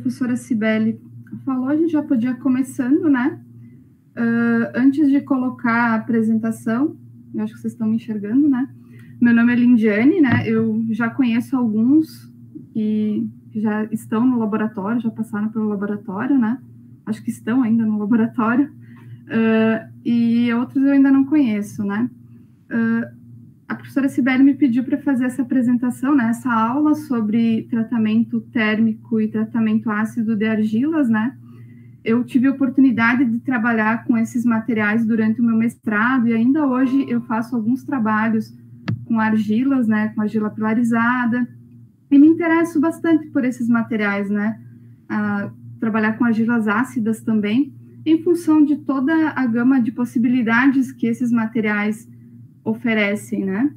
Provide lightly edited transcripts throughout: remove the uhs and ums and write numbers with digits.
professora Cibele falou, a gente já podia começando, né? Antes de colocar a apresentação, eu acho que vocês estão me enxergando, né? Meu nome é Lindiane, né? Eu já conheço alguns que já estão no laboratório, já passaram pelo laboratório, né? Acho que estão ainda no laboratório. E outros eu ainda não conheço, né? A professora Cibele me pediu para fazer essa apresentação, né? Essa aula sobre tratamento térmico e tratamento ácido de argilas, né? Eu tive a oportunidade de trabalhar com esses materiais durante o meu mestrado e ainda hoje eu faço alguns trabalhos com argilas, né, com argila pilarizada, e me interesso bastante por esses materiais, né, trabalhar com argilas ácidas também, em função de toda a gama de possibilidades que esses materiais oferecem, né.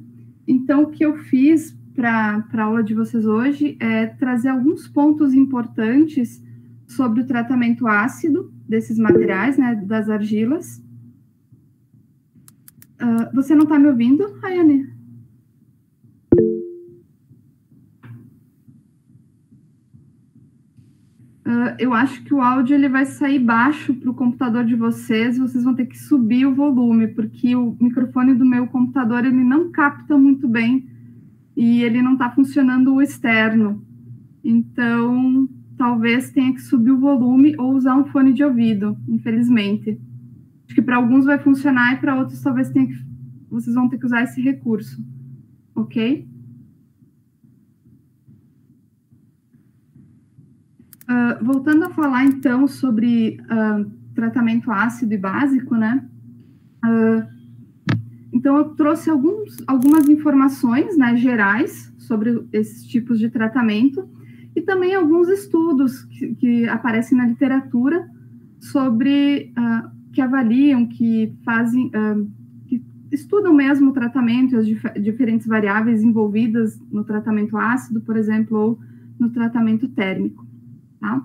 Então, o que eu fiz para a aula de vocês hoje é trazer alguns pontos importantes sobre o tratamento ácido desses materiais, né, das argilas. Você não está me ouvindo, Rayane? Eu acho que o áudio ele vai sair baixo para o computador de vocês vão ter que subir o volume, porque o microfone do meu computador ele não capta muito bem e ele não está funcionando o externo. Então, talvez tenha que subir o volume ou usar um fone de ouvido, infelizmente. Acho que para alguns vai funcionar e para outros talvez vocês vão ter que usar esse recurso, ok? Voltando a falar, então, sobre tratamento ácido e básico, né? Então, eu trouxe algumas informações, né, gerais sobre esses tipos de tratamento e também alguns estudos que aparecem na literatura sobre que avaliam, que fazem, que estudam mesmo o tratamento e as diferentes variáveis envolvidas no tratamento ácido, por exemplo, ou no tratamento térmico. Tá?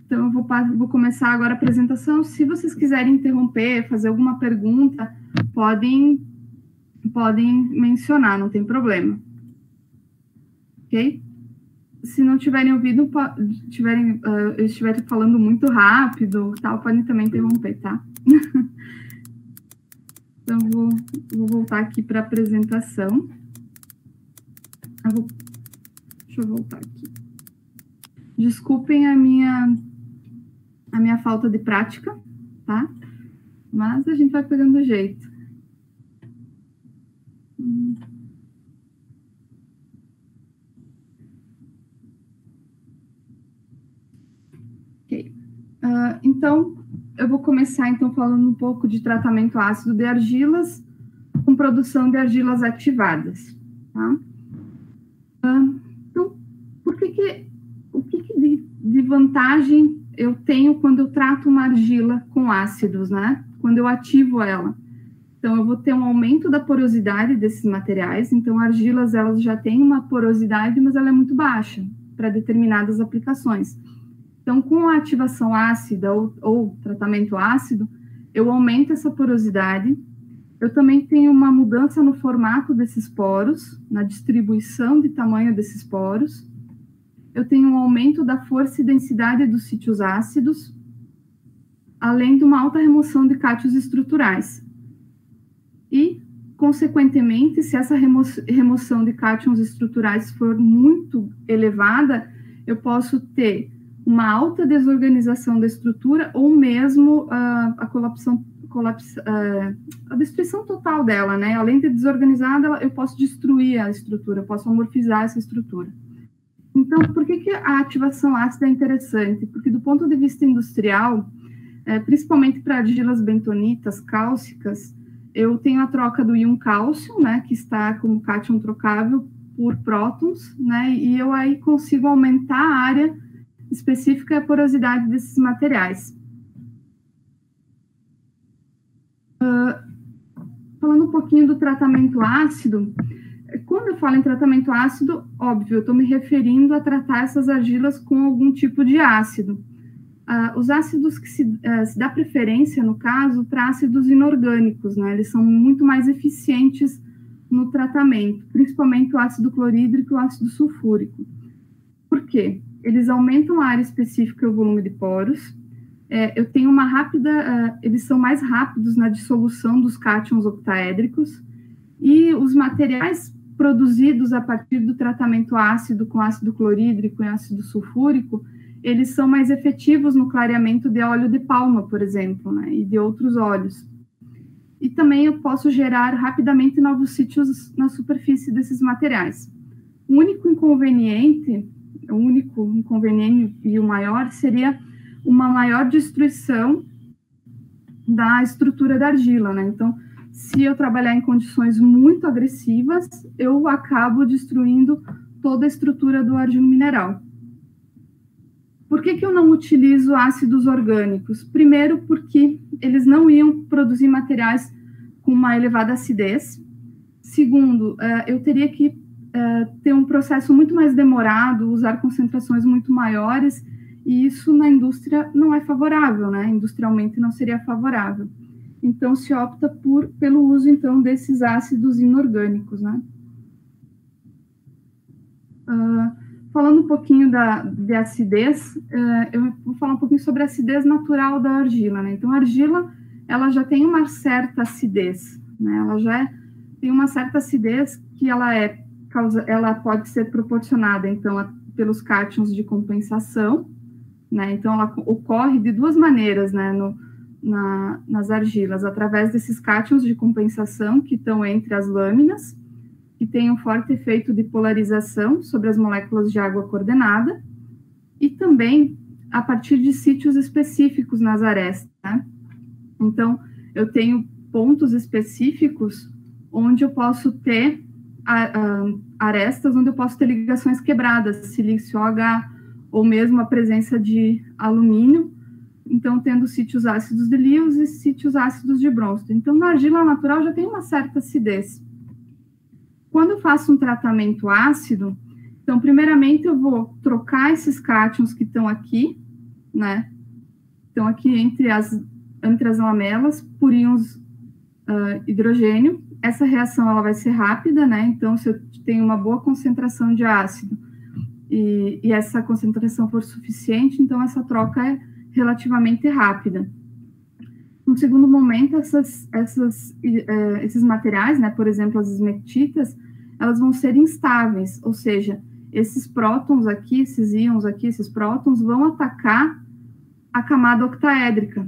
Então, eu vou começar agora a apresentação. Se vocês quiserem interromper, fazer alguma pergunta, podem mencionar, não tem problema. Ok? Se não tiverem ouvido, eu estiver falando muito rápido, tal, podem também interromper, tá? Então, vou voltar aqui para a apresentação. Deixa eu voltar aqui. Desculpem a minha falta de prática, tá? Mas a gente vai pegando o jeito. Ok. Então, eu vou começar, então, falando um pouco de tratamento ácido de argilas com produção de argilas ativadas, tá? Então, o que de vantagem eu tenho quando eu trato uma argila com ácidos, né? Quando eu ativo ela. Então, eu vou ter um aumento da porosidade desses materiais. Então, argilas, elas já têm uma porosidade, mas ela é muito baixa para determinadas aplicações. Então, com a ativação ácida ou tratamento ácido, eu aumento essa porosidade. Eu também tenho uma mudança no formato desses poros, na distribuição de tamanho desses poros. Eu tenho um aumento da força e densidade dos sítios ácidos, além de uma alta remoção de cátions estruturais. E, consequentemente, se essa remoção de cátions estruturais for muito elevada, eu posso ter uma alta desorganização da estrutura ou mesmo a destruição total dela, né? Além de desorganizada, eu posso destruir a estrutura, eu posso amorfizar essa estrutura. Então, por que a ativação ácida é interessante? Porque, do ponto de vista industrial, principalmente para argilas bentonitas cálcicas, eu tenho a troca do íon cálcio, né, que está como cátion trocável, por prótons, né, e eu aí consigo aumentar a área específica e a porosidade desses materiais. Falando um pouquinho do tratamento ácido, quando eu falo em tratamento ácido, óbvio, eu estou me referindo a tratar essas argilas com algum tipo de ácido. Os ácidos que se dá preferência, no caso, para ácidos inorgânicos, né? Eles são muito mais eficientes no tratamento, principalmente o ácido clorídrico e o ácido sulfúrico. Por quê? eles aumentam a área específica e o volume de poros. Eu tenho uma rápida, eles são mais rápidos na dissolução dos cátions octaédricos, e os materiais produzidos a partir do tratamento ácido com ácido clorídrico e ácido sulfúrico, eles são mais efetivos no clareamento de óleo de palma, por exemplo, né, e de outros óleos. E também eu posso gerar rapidamente novos sítios na superfície desses materiais. O único inconveniente e o maior seria uma maior destruição da estrutura da argila, né? Então, se eu trabalhar em condições muito agressivas, eu acabo destruindo toda a estrutura do argilo mineral. Por que eu não utilizo ácidos orgânicos? Primeiro, porque eles não iam produzir materiais com uma elevada acidez. Segundo, eu teria que ter um processo muito mais demorado, usar concentrações muito maiores, e isso na indústria não é favorável, né? Industrialmente não seria favorável. Então, se opta pelo uso, então, desses ácidos inorgânicos, né? Falando um pouquinho de acidez, eu vou falar um pouquinho sobre a acidez natural da argila, né? Então, a argila, ela já tem uma certa acidez, né? Ela já tem uma certa acidez que ela pode ser proporcionada, então, pelos cátions de compensação, né? Então, ela ocorre de duas maneiras, né? Nas argilas, através desses cátions de compensação que estão entre as lâminas, que tem um forte efeito de polarização sobre as moléculas de água coordenada, e também a partir de sítios específicos nas arestas, né? Então, eu tenho pontos específicos onde eu posso ter arestas, onde eu posso ter ligações quebradas, silício OH, ou mesmo a presença de alumínio, então tendo sítios ácidos de Lewis e sítios ácidos de Bronsted. Então, na argila natural já tem uma certa acidez. Quando eu faço um tratamento ácido, então, primeiramente, eu vou trocar esses cátions que estão aqui, né? Estão aqui entre as lamelas por íons hidrogênio. Essa reação ela vai ser rápida, né? Então, se eu tenho uma boa concentração de ácido e essa concentração for suficiente, então essa troca é relativamente rápida. No segundo momento, esses materiais, né, por exemplo, as esmectitas, elas vão ser instáveis, ou seja, esses prótons aqui, esses íons aqui, esses prótons vão atacar a camada octaédrica.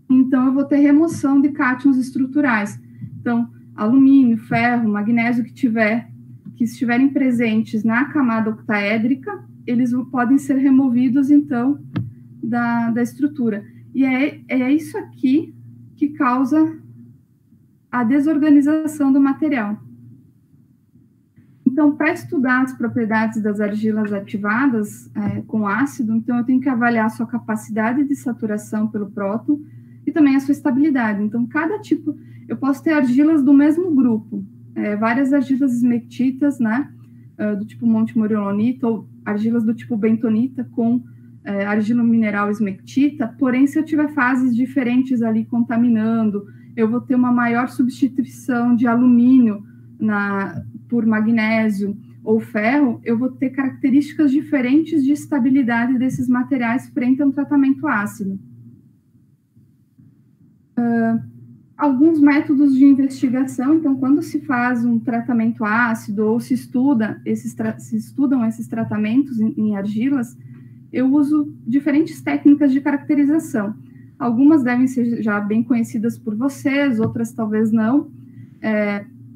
Então, eu vou ter remoção de cátions estruturais. Então, alumínio, ferro, magnésio que estiverem presentes na camada octaédrica, eles podem ser removidos, então, da estrutura. E é isso aqui que causa a desorganização do material. Então, para estudar as propriedades das argilas ativadas com ácido, então eu tenho que avaliar a sua capacidade de saturação pelo próton e também a sua estabilidade. Então, cada tipo, eu posso ter argilas do mesmo grupo, várias argilas esmectitas, né, do tipo montemoriolonita, ou argilas do tipo bentonita com argila mineral esmectita, porém, se eu tiver fases diferentes ali contaminando, eu vou ter uma maior substituição de alumínio por magnésio ou ferro, eu vou ter características diferentes de estabilidade desses materiais frente a um tratamento ácido. Alguns métodos de investigação, então, quando se faz um tratamento ácido ou se estudam esses tratamentos em argilas, eu uso diferentes técnicas de caracterização. Algumas devem ser já bem conhecidas por vocês, outras talvez não.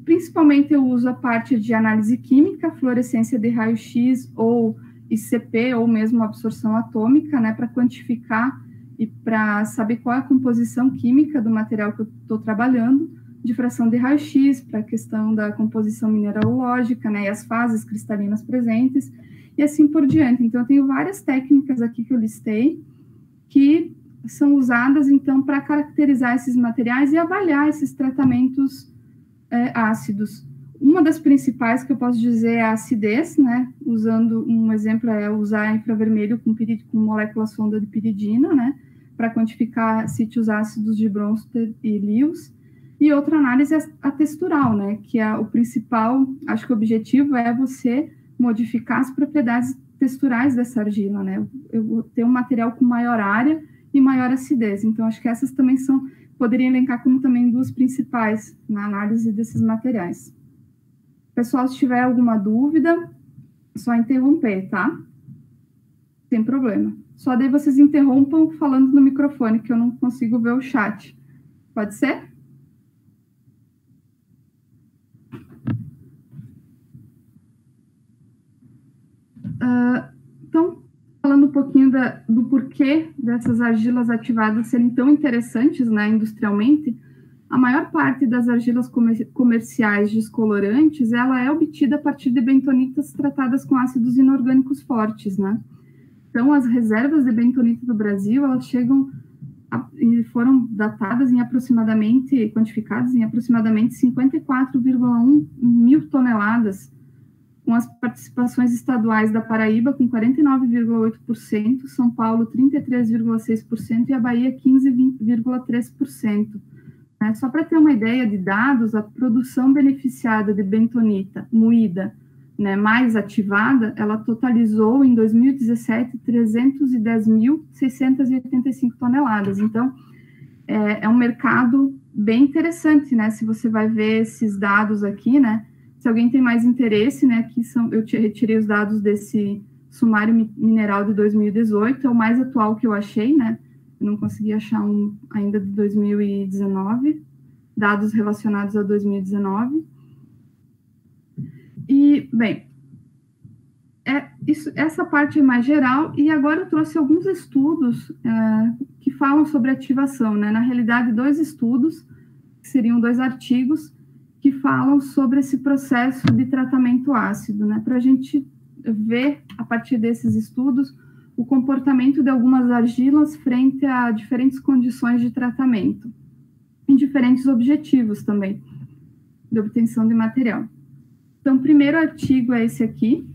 Principalmente eu uso a parte de análise química, fluorescência de raio-x ou ICP, ou mesmo absorção atômica, né, para quantificar e para saber qual é a composição química do material que eu estou trabalhando, difração de raio-x, para a questão da composição mineralógica, né, e as fases cristalinas presentes, e assim por diante. Então, eu tenho várias técnicas aqui que eu listei, que são usadas, então, para caracterizar esses materiais e avaliar esses tratamentos ácidos. Uma das principais que eu posso dizer é a acidez, né? Usando um exemplo usar infravermelho com molécula sonda de piridina, né? Para quantificar sítios ácidos de Bronsted e Lewis. E outra análise é a textural, né? Que é o principal, acho que o objetivo é você modificar as propriedades texturais dessa argila, né? Eu vou ter um material com maior área e maior acidez. Então, acho que essas também poderia elencar como também duas principais na análise desses materiais. Pessoal, se tiver alguma dúvida, é só interromper, tá? Sem problema. Só daí vocês interrompam falando no microfone, que eu não consigo ver o chat. Pode ser? Então, falando um pouquinho do porquê dessas argilas ativadas serem tão interessantes, né, industrialmente, a maior parte das argilas comerciais descolorantes, ela é obtida a partir de bentonitas tratadas com ácidos inorgânicos fortes, né? Então, as reservas de bentonita do Brasil, elas chegam e foram datadas em aproximadamente, quantificadas em aproximadamente 54,1 mil toneladas, com as participações estaduais da Paraíba com 49,8%, São Paulo 33,6% e a Bahia 15,3%. Só para ter uma ideia de dados, a produção beneficiada de bentonita moída, né, mais ativada, ela totalizou em 2017 310.685 toneladas. Então, é um mercado bem interessante, né? Se você vai ver esses dados aqui, né? Se alguém tem mais interesse, né? Aqui eu retirei os dados desse sumário mineral de 2018, é o mais atual que eu achei, né? Eu não consegui achar um ainda de 2019, dados relacionados a 2019. E, bem, essa parte é mais geral, e agora eu trouxe alguns estudos que falam sobre ativação, né? Na realidade, 2 estudos, que seriam 2 artigos, que falam sobre esse processo de tratamento ácido, né? Para a gente ver, a partir desses estudos, o comportamento de algumas argilas frente a diferentes condições de tratamento, em diferentes objetivos também, de obtenção de material. Então, o primeiro artigo é esse aqui.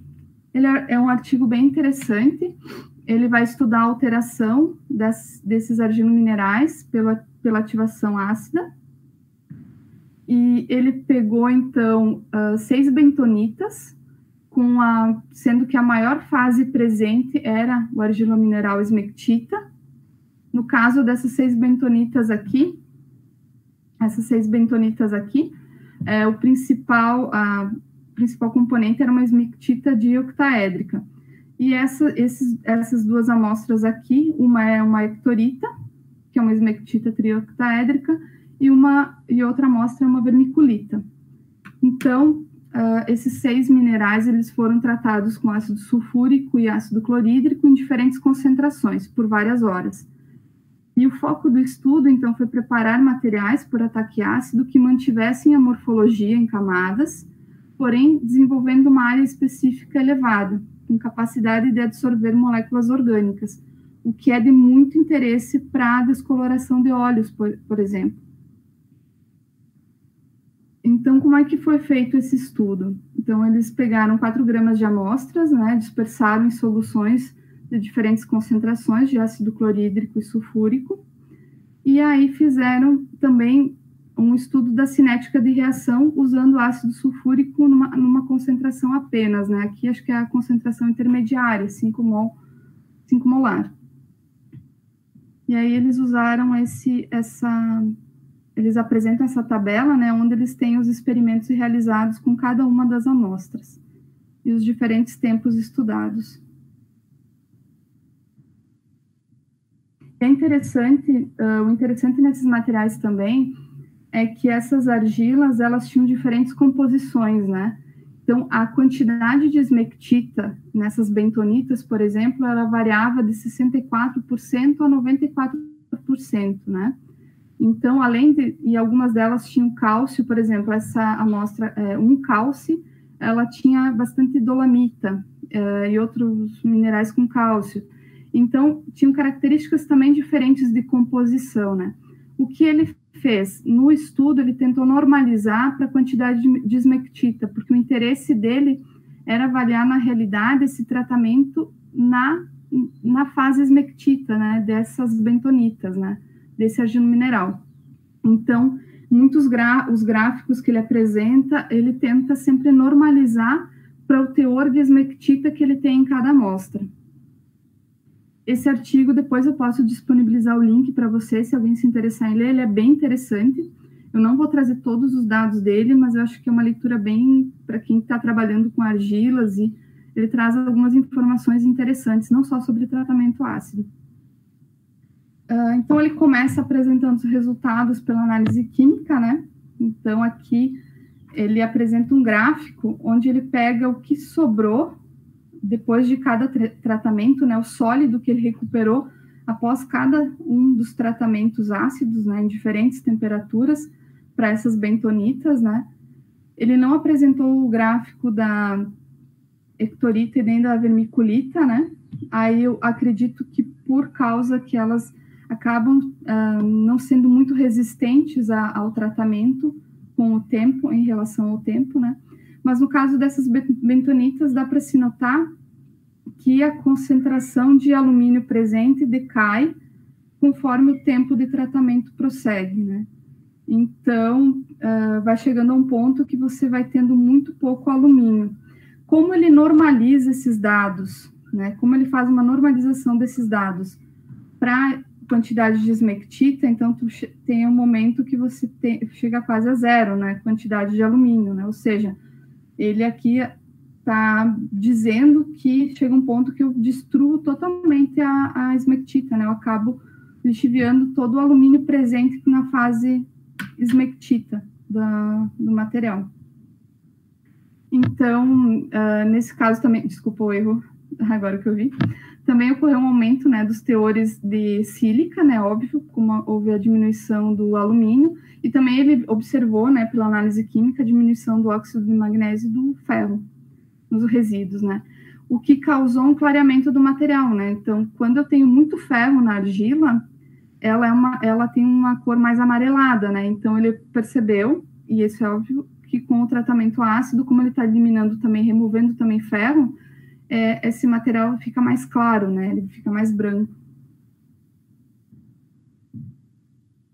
Ele é um artigo bem interessante. Ele vai estudar a alteração desses argilominerais pela ativação ácida. E ele pegou, então, 6 bentonitas, sendo que a maior fase presente era o argilomineral esmectita. No caso dessas 6 bentonitas aqui, o principal componente era uma esmectita dioctaédrica. E essas 2 amostras aqui, uma é uma hectorita, que é uma esmectita trioctaédrica, e outra amostra é uma vermiculita. Então, esses 6 minerais, eles foram tratados com ácido sulfúrico e ácido clorídrico em diferentes concentrações, por várias horas. E o foco do estudo, então, foi preparar materiais por ataque ácido que mantivessem a morfologia em camadas, porém desenvolvendo uma área específica elevada, com capacidade de absorver moléculas orgânicas, o que é de muito interesse para a descoloração de óleos, por exemplo. Então, como é que foi feito esse estudo? Então, eles pegaram 4 gramas de amostras, né, dispersaram em soluções de diferentes concentrações de ácido clorídrico e sulfúrico, e aí fizeram também um estudo da cinética de reação usando ácido sulfúrico numa concentração apenas, né? Aqui acho que é a concentração intermediária, 5 molar. E aí eles usaram eles apresentam essa tabela, né, onde eles têm os experimentos realizados com cada uma das amostras e os diferentes tempos estudados. É interessante, o interessante nesses materiais também é que essas argilas, elas tinham diferentes composições, né? Então, a quantidade de esmectita nessas bentonitas, por exemplo, ela variava de 64% a 94%, né? Então, e algumas delas tinham cálcio, por exemplo, essa amostra, cálcio, ela tinha bastante dolamita e outros minerais com cálcio. Então, tinham características também diferentes de composição, né? O que ele fez? No estudo, ele tentou normalizar para a quantidade de esmectita, porque o interesse dele era avaliar, na realidade, esse tratamento na fase esmectita, né? Dessas bentonitas, né? Desse argilo mineral. Então, os gráficos que ele apresenta, ele tenta sempre normalizar para o teor de esmectita que ele tem em cada amostra. Esse artigo, depois eu posso disponibilizar o link para você, se alguém se interessar em ler, ele é bem interessante. Eu não vou trazer todos os dados dele, mas eu acho que é uma leitura bem para quem está trabalhando com argilas, e ele traz algumas informações interessantes, não só sobre tratamento ácido. Então, ele começa apresentando os resultados pela análise química, né? Então, aqui ele apresenta um gráfico onde ele pega o que sobrou depois de cada tratamento, né? O sólido que ele recuperou após cada um dos tratamentos ácidos, né? Em diferentes temperaturas para essas bentonitas, né? Ele não apresentou o gráfico da ectorita e nem da vermiculita, né? Aí eu acredito que por causa que elas acabam não sendo muito resistentes ao tratamento com o tempo, em relação ao tempo, né? Mas no caso dessas bentonitas, dá para se notar que a concentração de alumínio presente decai conforme o tempo de tratamento prossegue, né? Então, vai chegando a um ponto que você vai tendo muito pouco alumínio. Como ele normaliza esses dados, né? Como ele faz uma normalização desses dados para quantidade de esmectita, então tu tem um momento que você chega quase a zero, né? Quantidade de alumínio, né? Ou seja, ele aqui está dizendo que chega um ponto que eu destruo totalmente a esmectita, né? Eu acabo lixiviando todo o alumínio presente na fase esmectita do material. Então, nesse caso também, desculpa o erro, agora que eu vi, também ocorreu um aumento, né, dos teores de sílica, né, óbvio, como houve a diminuição do alumínio, e também ele observou, né, pela análise química, a diminuição do óxido de magnésio e do ferro nos resíduos, né, o que causou um clareamento do material, né. Então, quando eu tenho muito ferro na argila, ela tem uma cor mais amarelada, né, então ele percebeu, e isso é óbvio, que com o tratamento ácido, como ele está eliminando também, removendo também ferro, esse material fica mais claro, né? Ele fica mais branco.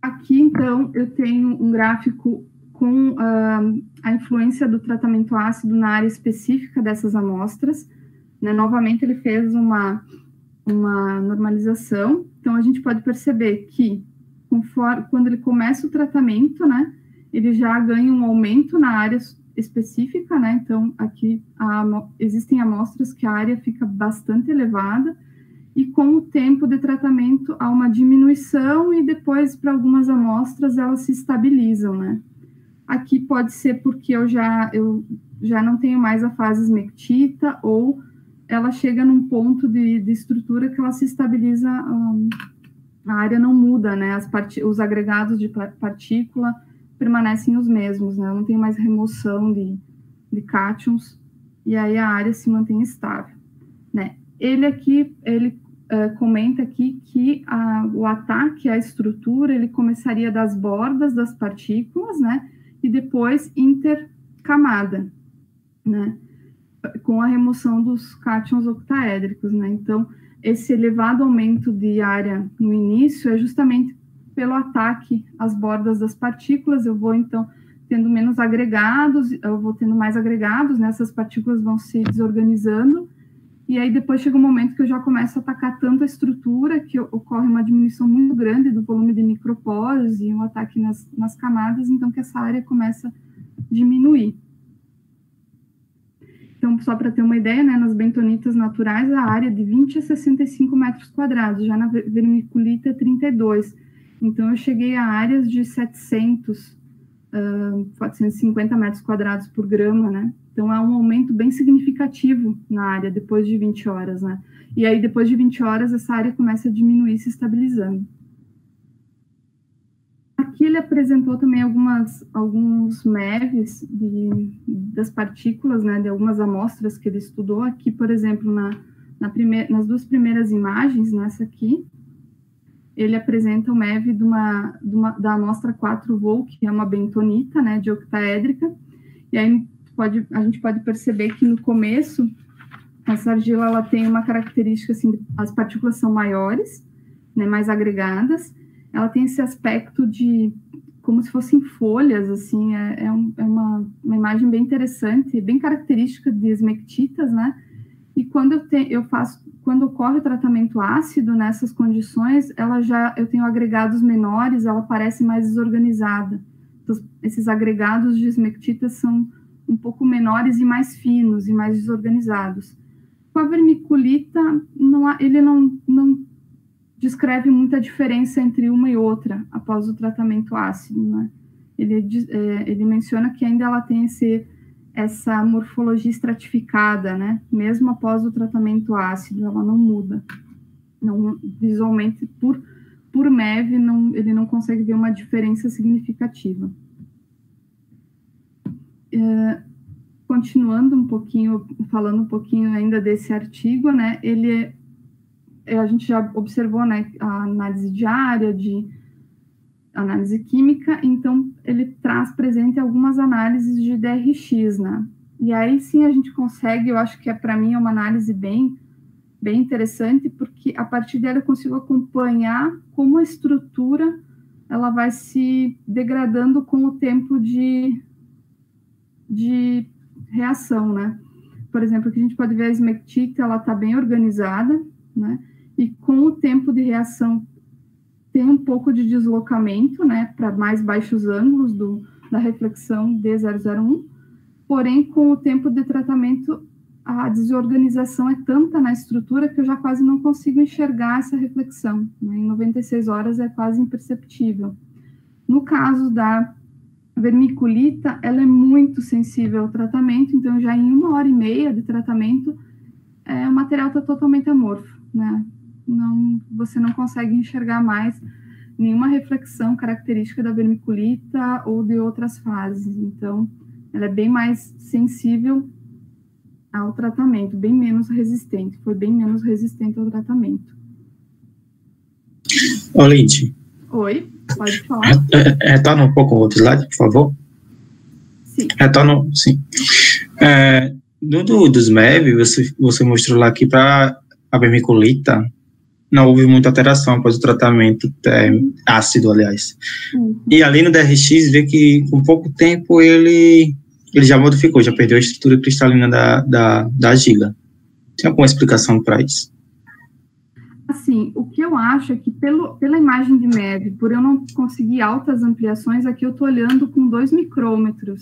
Aqui, então, eu tenho um gráfico com a influência do tratamento ácido na área específica dessas amostras, né? Novamente, ele fez uma normalização. Então, a gente pode perceber que, quando ele começa o tratamento, né? Ele já ganha um aumento na área específica, né? Então, aqui existem amostras que a área fica bastante elevada, e com o tempo de tratamento há uma diminuição, e depois, para algumas amostras, elas se estabilizam, né? Aqui pode ser porque eu já não tenho mais a fase esmectita, ou ela chega num ponto de estrutura que ela se estabiliza, a área não muda, né? Os agregados de partícula permanecem os mesmos, né? Não tem mais remoção de cátions, e aí a área se mantém estável, né? Ele comenta aqui que o ataque à estrutura, ele começaria das bordas das partículas, né? E depois intercamada, né? Com a remoção dos cátions octaédricos, né? Então, esse elevado aumento de área no início é justamente pelo ataque às bordas das partículas. Eu vou, então, tendo menos agregados, eu vou tendo mais agregados, né? Essas partículas vão se desorganizando, e aí depois chega um momento que eu já começo a atacar tanto a estrutura, que ocorre uma diminuição muito grande do volume de microporos e um ataque nas camadas, então que essa área começa a diminuir. Então, só para ter uma ideia, né, nas bentonitas naturais, a área é de 20 a 65 metros quadrados, já na vermiculita é 32. Então, eu cheguei a áreas de 450 metros quadrados por grama, né? Então, há um aumento bem significativo na área depois de 20 horas, né? E aí, depois de 20 horas, essa área começa a diminuir, se estabilizando. Aqui ele apresentou também alguns MEVs das partículas, né? De algumas amostras que ele estudou. Aqui, por exemplo, nas duas primeiras imagens, nessa aqui, ele apresenta o MEV da amostra 4-Vol, que é uma bentonita, né, de octaédrica, e aí a gente pode perceber que no começo, essa argila ela tem uma característica, assim, as partículas são maiores, né, mais agregadas, ela tem esse aspecto de como se fossem folhas, assim, é uma imagem bem interessante, bem característica de esmectitas, né? E quando quando ocorre o tratamento ácido nessas condições, eu tenho agregados menores, ela parece mais desorganizada. Então, esses agregados de esmectitas são um pouco menores e mais finos e mais desorganizados. Com a vermiculita, ele não descreve muita diferença entre uma e outra após o tratamento ácido, né? Ele menciona que ainda ela tem essa morfologia estratificada, né? Mesmo após o tratamento ácido, ela não muda. Não, visualmente, por MEV, ele não consegue ver uma diferença significativa. Continuando um pouquinho, falando um pouquinho ainda desse artigo, né? A gente já observou, né, a análise diária, de análise química, então ele traz presente algumas análises de DRX, né? E aí sim a gente consegue, eu acho que para mim é uma análise bem interessante, porque a partir dela eu consigo acompanhar como a estrutura ela vai se degradando com o tempo de reação, né? Por exemplo, aqui a gente pode ver a esmectita, ela está bem organizada, né? E com o tempo de reação tem um pouco de deslocamento, né, para mais baixos ângulos da reflexão D001, porém, com o tempo de tratamento, a desorganização é tanta na estrutura que eu já quase não consigo enxergar essa reflexão, né? Em 96 horas é quase imperceptível. No caso da vermiculita, ela é muito sensível ao tratamento, então já em 1h30 de tratamento, o material está totalmente amorfo, né? Você não consegue enxergar mais nenhuma reflexão característica da vermiculita ou de outras fases. Então, ela é bem mais sensível ao tratamento, bem menos resistente. Foi bem menos resistente ao tratamento. Ô, Lindy. Oi, pode falar. Retorna um pouco o outro slide, por favor. Sim. Retorna, sim. No dos MEV, você mostrou lá que para a vermiculita não houve muita alteração após o tratamento ácido, aliás. Uhum. E ali no DRX, vê que com pouco tempo ele já modificou, já perdeu a estrutura cristalina da argila. Tem alguma explicação para isso? Assim, o que eu acho é que pela imagem de MEV, por eu não conseguir altas ampliações, aqui eu estou olhando com 2 micrômetros,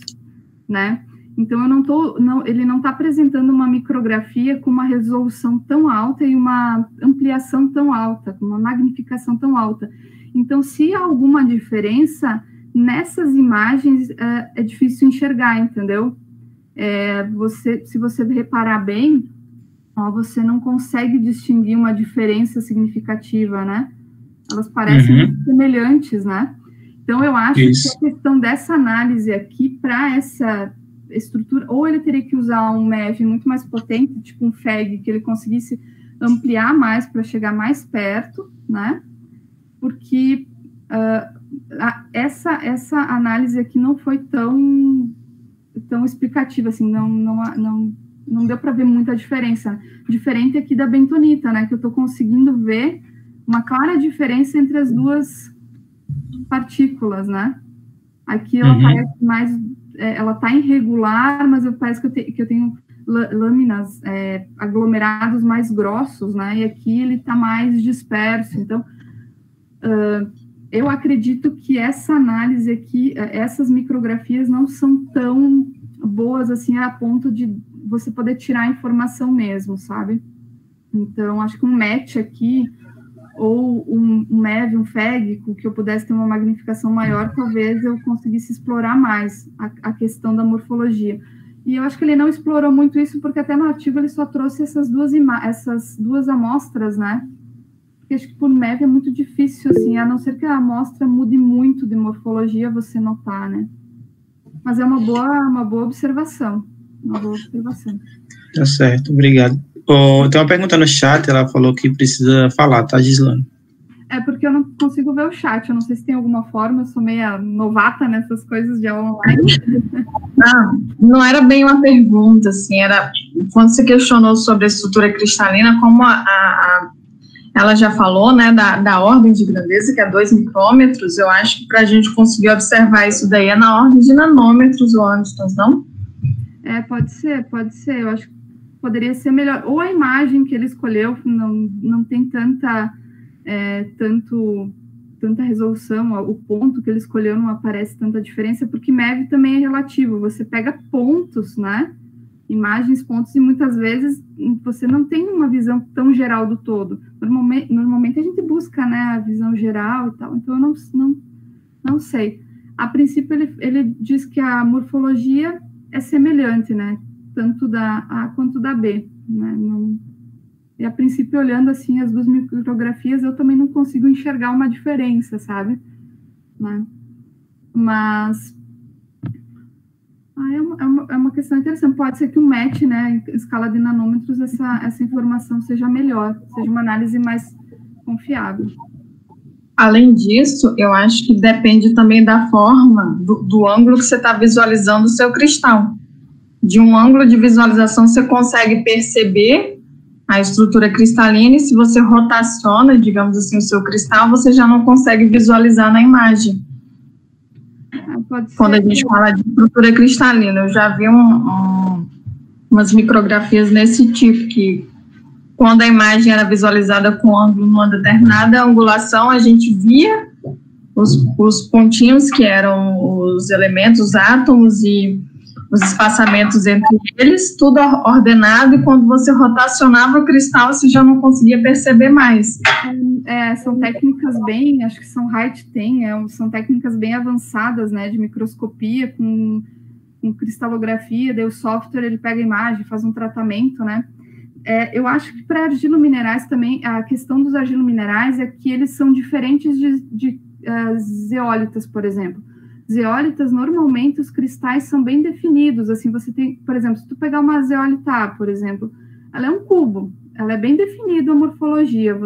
né? Então, ele não está apresentando uma micrografia com uma resolução tão alta e uma ampliação tão alta, com uma magnificação tão alta. Então, se há alguma diferença, nessas imagens é difícil enxergar, entendeu? Se você reparar bem, você não consegue distinguir uma diferença significativa, né? Elas parecem muito semelhantes, né? Então, eu acho que a questão dessa análise aqui, para essa estrutura, ou ele teria que usar um MEV muito mais potente, tipo um FEG, que ele conseguisse ampliar mais para chegar mais perto, né? Porque essa análise aqui não foi tão explicativa, assim, não deu para ver muita diferença. Diferente aqui da bentonita, né? Que eu estou conseguindo ver uma clara diferença entre as duas partículas, né? Aqui ela parece mais... ela está irregular, mas parece que eu tenho lâminas, aglomerados mais grossos, né? E aqui ele está mais disperso. Então, eu acredito que essa análise aqui, essas micrografias não são tão boas assim a ponto de você poder tirar a informação mesmo, sabe? Então, acho que um MET aqui, ou um MEV, um FEG, com que eu pudesse ter uma magnificação maior, talvez eu conseguisse explorar mais a questão da morfologia. E eu acho que ele não explorou muito isso, porque até no artigo ele só trouxe essas duas amostras, né? Porque acho que por MEV é muito difícil, assim, a não ser que a amostra mude muito de morfologia, você notar, né? Mas é uma boa observação. Uma boa observação. Tá certo, obrigado. Tem uma pergunta no chat, ela falou que precisa falar, tá, Gislane? É porque eu não consigo ver o chat, eu não sei se tem alguma forma, eu sou meia novata nessas coisas de aula online. Não era bem uma pergunta, assim, era quando você questionou sobre a estrutura cristalina, como ela já falou, né, da ordem de grandeza, que é 2 micrômetros. Eu acho que para a gente conseguir observar isso daí é na ordem de nanômetros ou angstroms, não? Pode ser. Eu acho que poderia ser melhor. Ou a imagem que ele escolheu não tem tanta resolução, o ponto que ele escolheu não aparece tanta diferença, porque MEV também é relativo. Você pega pontos, né? Imagens, pontos, e muitas vezes você não tem uma visão tão geral do todo. Normalmente a gente busca, né, a visão geral e tal, então eu não sei. A princípio, ele diz que a morfologia é semelhante, né, tanto da A quanto da B, né, e a princípio, olhando assim as 2 micrografias, eu também não consigo enxergar uma diferença, sabe, né, mas... é uma questão interessante. Pode ser que o MET, né, em escala de nanômetros, essa informação seja melhor, seja uma análise mais confiável. Além disso, eu acho que depende também da forma, do ângulo que você está visualizando o seu cristal. De um ângulo de visualização, você consegue perceber a estrutura cristalina, e se você rotaciona, digamos assim, o seu cristal, você já não consegue visualizar na imagem. Quando a gente fala de estrutura cristalina, eu já vi umas micrografias nesse tipo, que quando a imagem era visualizada com ângulo numa determinada angulação, a gente via os pontinhos que eram os elementos, os átomos e os espaçamentos entre eles, tudo ordenado, e quando você rotacionava o cristal, você já não conseguia perceber mais. São técnicas bem, acho que são são técnicas bem avançadas, né, de microscopia, com cristalografia, daí o software, ele pega a imagem, faz um tratamento, né. Eu acho que para argilominerais também, a questão dos argilominerais é que eles são diferentes de zeólitas, por exemplo. Zeólitas, normalmente, os cristais são bem definidos, assim, você tem, por exemplo, se tu pegar uma zeólita A, por exemplo, ela é um cubo, ela é bem definida a morfologia,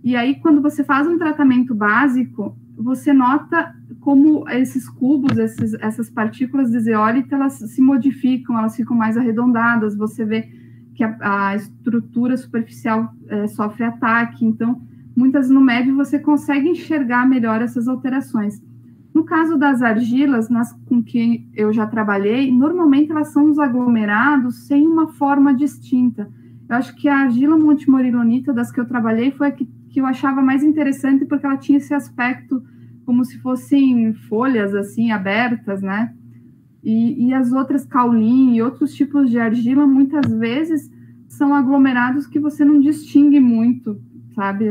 e aí, quando você faz um tratamento básico, você nota como esses cubos, essas partículas de zeólita, elas se modificam, elas ficam mais arredondadas, você vê que a estrutura superficial sofre ataque, então, muitas no MEV você consegue enxergar melhor essas alterações. No caso das argilas, com que eu já trabalhei, normalmente elas são os aglomerados sem uma forma distinta. Eu acho que a argila montimorilonita, das que eu trabalhei, foi a que eu achava mais interessante, porque ela tinha esse aspecto como se fossem folhas, assim, abertas, né? E as outras, caulin e outros tipos de argila, muitas vezes, são aglomerados que você não distingue muito, sabe?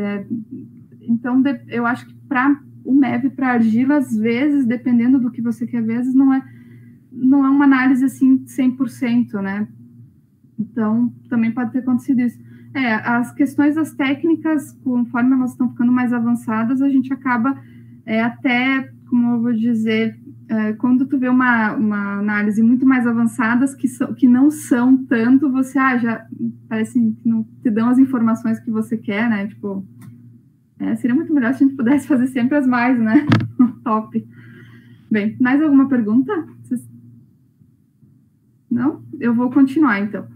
Então, eu acho que para o MEV, para argila, às vezes, dependendo do que você quer ver, às vezes não é uma análise, assim, 100%, né? Então, também pode ter acontecido isso. As questões das técnicas, conforme elas estão ficando mais avançadas, a gente acaba até, como eu vou dizer, quando tu vê uma análise muito mais avançadas, que não são tanto, você já parece que não te dão as informações que você quer, né? Tipo, seria muito melhor se a gente pudesse fazer sempre as mais, né? Top. Bem, mais alguma pergunta? Não? Eu vou continuar, então.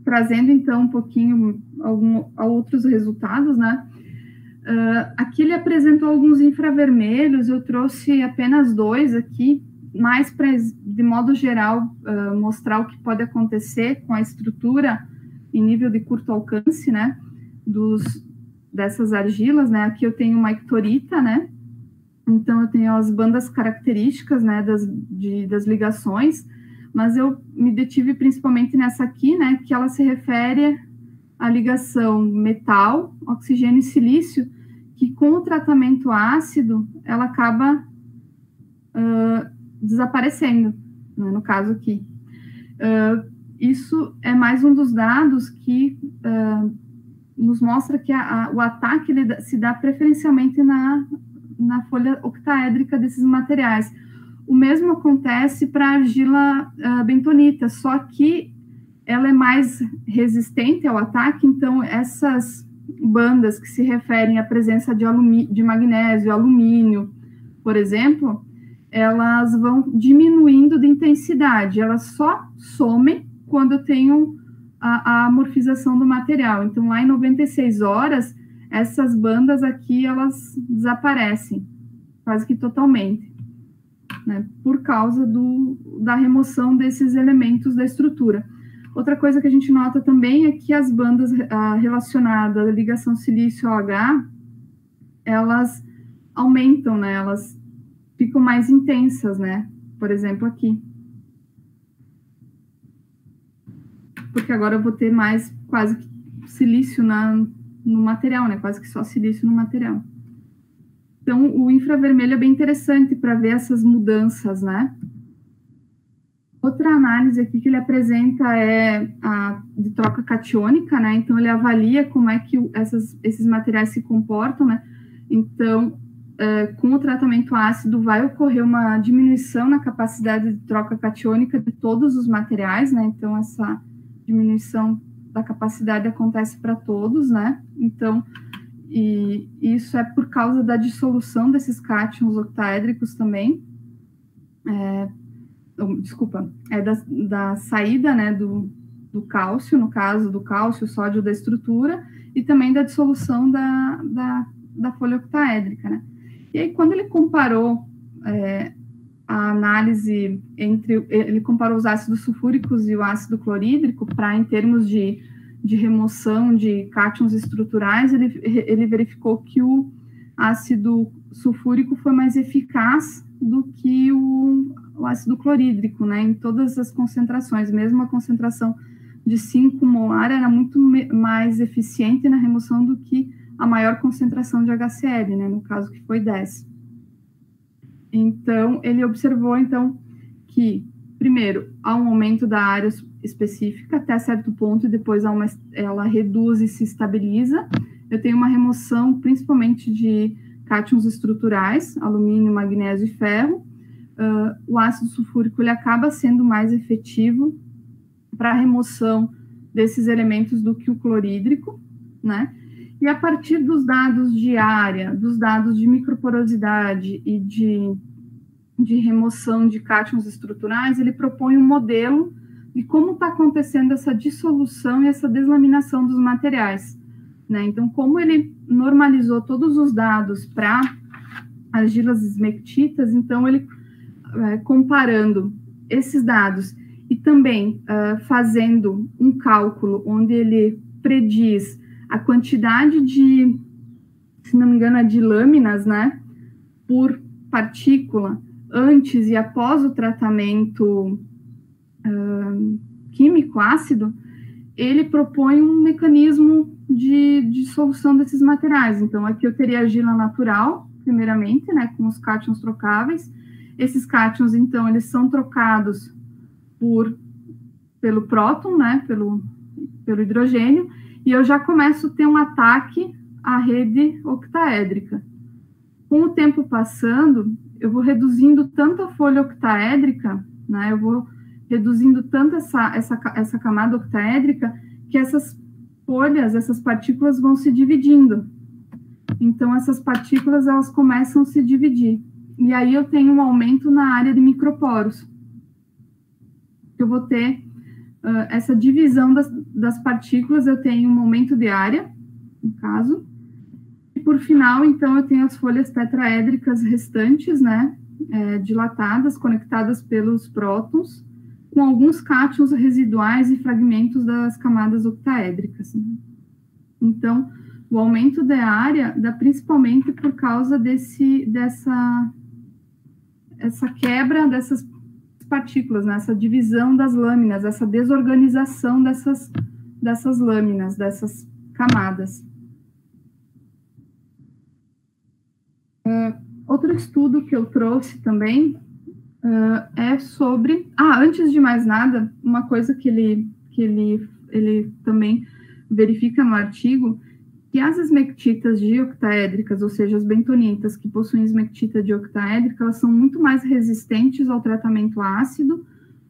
Trazendo, então, um pouquinho outros resultados, né? Aqui ele apresentou alguns infravermelhos, eu trouxe apenas 2 aqui, mais para, de modo geral, mostrar o que pode acontecer com a estrutura em nível de curto alcance, né? Dessas argilas, né? Aqui eu tenho uma ictorita, né? Então, eu tenho as bandas características, né, das ligações, mas eu me detive principalmente nessa aqui, né, que ela se refere à ligação metal, oxigênio e silício, que com o tratamento ácido, ela acaba desaparecendo, né, no caso aqui. Isso é mais um dos dados que nos mostra que o ataque ele se dá preferencialmente na folha octaédrica desses materiais. O mesmo acontece para a argila bentonita, só que ela é mais resistente ao ataque, então essas bandas que se referem à presença de magnésio, alumínio, por exemplo, elas vão diminuindo de intensidade, elas só somem quando eu tenho a amorfização do material. Então, lá em 96 horas, essas bandas aqui, elas desaparecem, quase que totalmente, né, por causa da remoção desses elementos da estrutura. Outra coisa que a gente nota também é que as bandas relacionadas à ligação silício-OH, elas aumentam, né, elas ficam mais intensas, né, por exemplo, aqui. Porque agora eu vou ter mais quase que silício no material, né? Quase que só silício no material. Então, o infravermelho é bem interessante para ver essas mudanças, né? Outra análise aqui que ele apresenta é a de troca catiônica, né? Então, ele avalia como é que esses materiais se comportam, né? Então, com o tratamento ácido, vai ocorrer uma diminuição na capacidade de troca catiônica de todos os materiais, né? Então, essa diminuição da capacidade acontece para todos, né? Então, e isso é por causa da dissolução desses cátions octaédricos também. Desculpa, da saída, né, do cálcio, no caso do cálcio, sódio da estrutura, e também da dissolução da folha octaédrica, né? E aí, quando ele comparou a análise ele comparou os ácidos sulfúricos e o ácido clorídrico em termos de remoção de cátions estruturais, ele verificou que o ácido sulfúrico foi mais eficaz do que o ácido clorídrico, né, em todas as concentrações. Mesmo a concentração de 5 molar era muito mais eficiente na remoção do que a maior concentração de HCl, né, no caso que foi 10. Então, ele observou, então, que, primeiro, há um aumento da área específica até certo ponto, e depois ela reduz e se estabiliza. Eu tenho uma remoção, principalmente, de cátions estruturais, alumínio, magnésio e ferro. O ácido sulfúrico, ele acaba sendo mais efetivo para a remoção desses elementos do que o clorídrico, né? E a partir dos dados de área, dos dados de microporosidade e de remoção de cátions estruturais, ele propõe um modelo de como está acontecendo essa dissolução e essa deslaminação dos materiais, né? Então, como ele normalizou todos os dados para argilas esmectitas, então ele, comparando esses dados e também fazendo um cálculo onde ele prediz a quantidade de, se não me engano, de lâminas, né, por partícula, antes e após o tratamento químico ácido, ele propõe um mecanismo de dissolução desses materiais. Então, aqui eu teria argila natural, primeiramente, né, com os cátions trocáveis. Esses cátions, então, eles são trocados pelo próton, né, pelo hidrogênio, e eu já começo a ter um ataque à rede octaédrica. Com o tempo passando, eu vou reduzindo tanto a folha octaédrica, né, eu vou reduzindo tanto essa camada octaédrica, que essas folhas, essas partículas vão se dividindo. Então, essas partículas, elas começam a se dividir. E aí eu tenho um aumento na área de microporos. Eu vou ter essa divisão das partículas, eu tenho um aumento de área, no caso, e por final, então, eu tenho as folhas tetraédricas restantes, né, dilatadas, conectadas pelos prótons, com alguns cátions residuais e fragmentos das camadas octaédricas, né? Então, o aumento da área dá principalmente por causa dessa quebra dessas partículas, né? Essa divisão das lâminas, essa desorganização dessas lâminas, dessas camadas. Outro estudo que eu trouxe também é sobre... antes de mais nada, uma coisa que ele também verifica no artigo, que as esmectitas dioctaédricas, ou seja, as bentonitas que possuem esmectita dioctaédrica, elas são muito mais resistentes ao tratamento ácido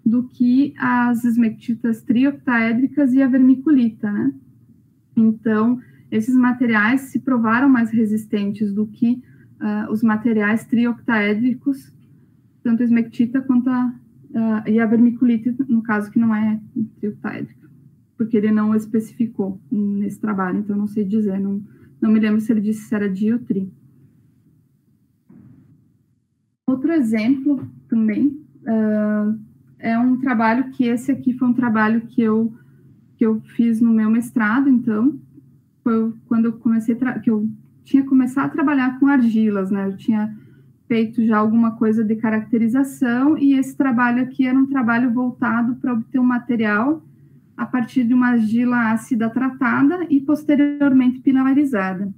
do que as esmectitas trioctaédricas e a vermiculita, né? Então, esses materiais se provaram mais resistentes do que os materiais trioctaédricos, tanto a esmectita quanto e a vermiculita, no caso que não é trioctaédrica. porque ele não especificou nesse trabalho, então não sei dizer, não me lembro se ele disse se era di ou tri. Outro exemplo também é um trabalho que esse aqui foi um trabalho que eu fiz no meu mestrado, então, foi quando eu que eu tinha começado a trabalhar com argilas, né? Eu tinha feito já alguma coisa de caracterização, e esse trabalho aqui era um trabalho voltado para obter um material a partir de uma argila ácida tratada e posteriormente pilarizada.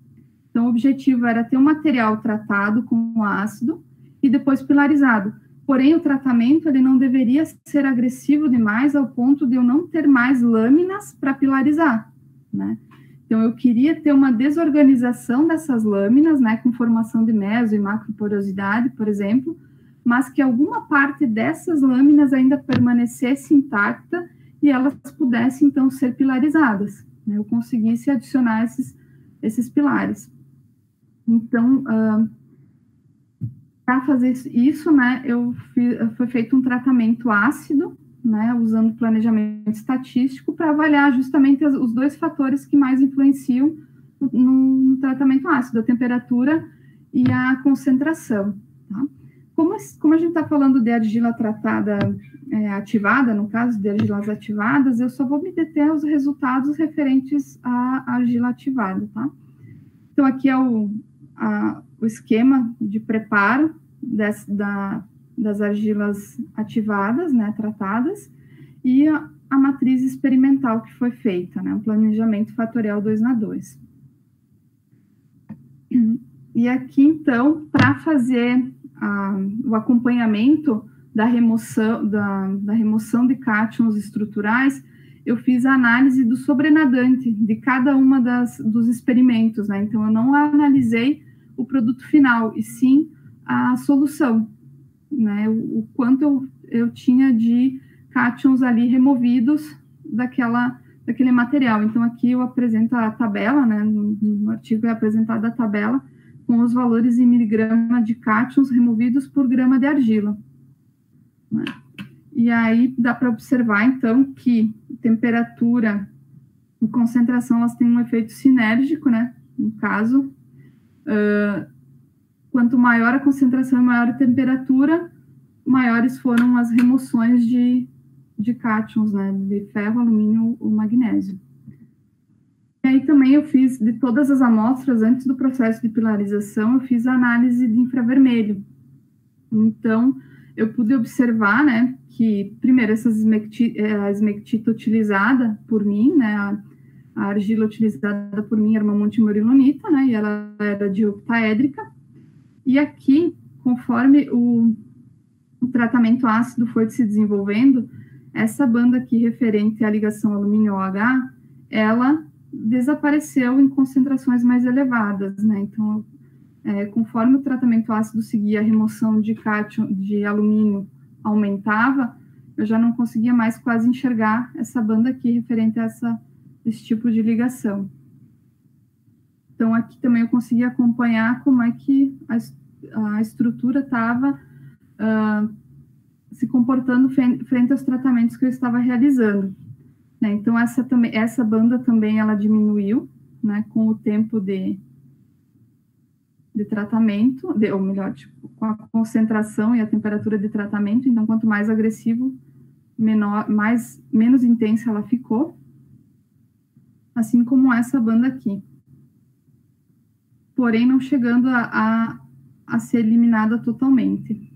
Então, o objetivo era ter um material tratado com ácido e depois pilarizado. Porém, o tratamento ele não deveria ser agressivo demais ao ponto de eu não ter mais lâminas para pilarizar, né? Então, eu queria ter uma desorganização dessas lâminas, né, com formação de meso e macroporosidade, por exemplo, mas que alguma parte dessas lâminas ainda permanecesse intacta e elas pudessem, então, ser pilarizadas, né? Eu conseguisse adicionar esses pilares. Então, para fazer isso, né, foi feito um tratamento ácido, né, usando planejamento estatístico para avaliar justamente os dois fatores que mais influenciam no tratamento ácido, a temperatura e a concentração. Tá? Como a gente está falando de argila tratada ativada, no caso de argilas ativadas, eu só vou me deter aos resultados referentes à argila ativada. Tá? Então, aqui é o esquema de preparo das argilas ativadas, né, tratadas, e a matriz experimental que foi feita, né, um planejamento fatorial 2/2. E aqui, então, para fazer o acompanhamento da remoção de cátions estruturais, eu fiz a análise do sobrenadante de cada uma dos experimentos, né, então eu não analisei o produto final, e sim a solução, né, o quanto eu tinha de cátions ali removidos daquele material. Então, aqui eu apresento a tabela, né, no artigo é apresentada a tabela com os valores em miligrama de cátions removidos por grama de argila. Né? E aí dá para observar, então, que temperatura e concentração, elas têm um efeito sinérgico, né, no caso, quanto maior a concentração e maior a temperatura, maiores foram as remoções de cátions, né, de ferro, alumínio ou magnésio. E aí também eu fiz, de todas as amostras, antes do processo de pilarização, eu fiz a análise de infravermelho. Então, eu pude observar, né, que, primeiro, a esmectita utilizada por mim, né, a argila utilizada por mim era uma montemourilonita, né, e ela era de octaédrica. E aqui, conforme o tratamento ácido foi se desenvolvendo, essa banda aqui referente à ligação alumínio-OH, ela desapareceu em concentrações mais elevadas, né? Então, conforme o tratamento ácido seguia, a remoção de cátion de alumínio aumentava, eu já não conseguia mais quase enxergar essa banda aqui referente a esse tipo de ligação. Então, aqui também eu consegui acompanhar como é que a estrutura estava se comportando frente aos tratamentos que eu estava realizando. Né? Então, essa banda também ela diminuiu, né, com o tempo de tratamento, ou melhor, com a concentração e a temperatura de tratamento. Então, quanto mais agressivo, menos intensa ela ficou, assim como essa banda aqui. Porém, não chegando a ser eliminada totalmente.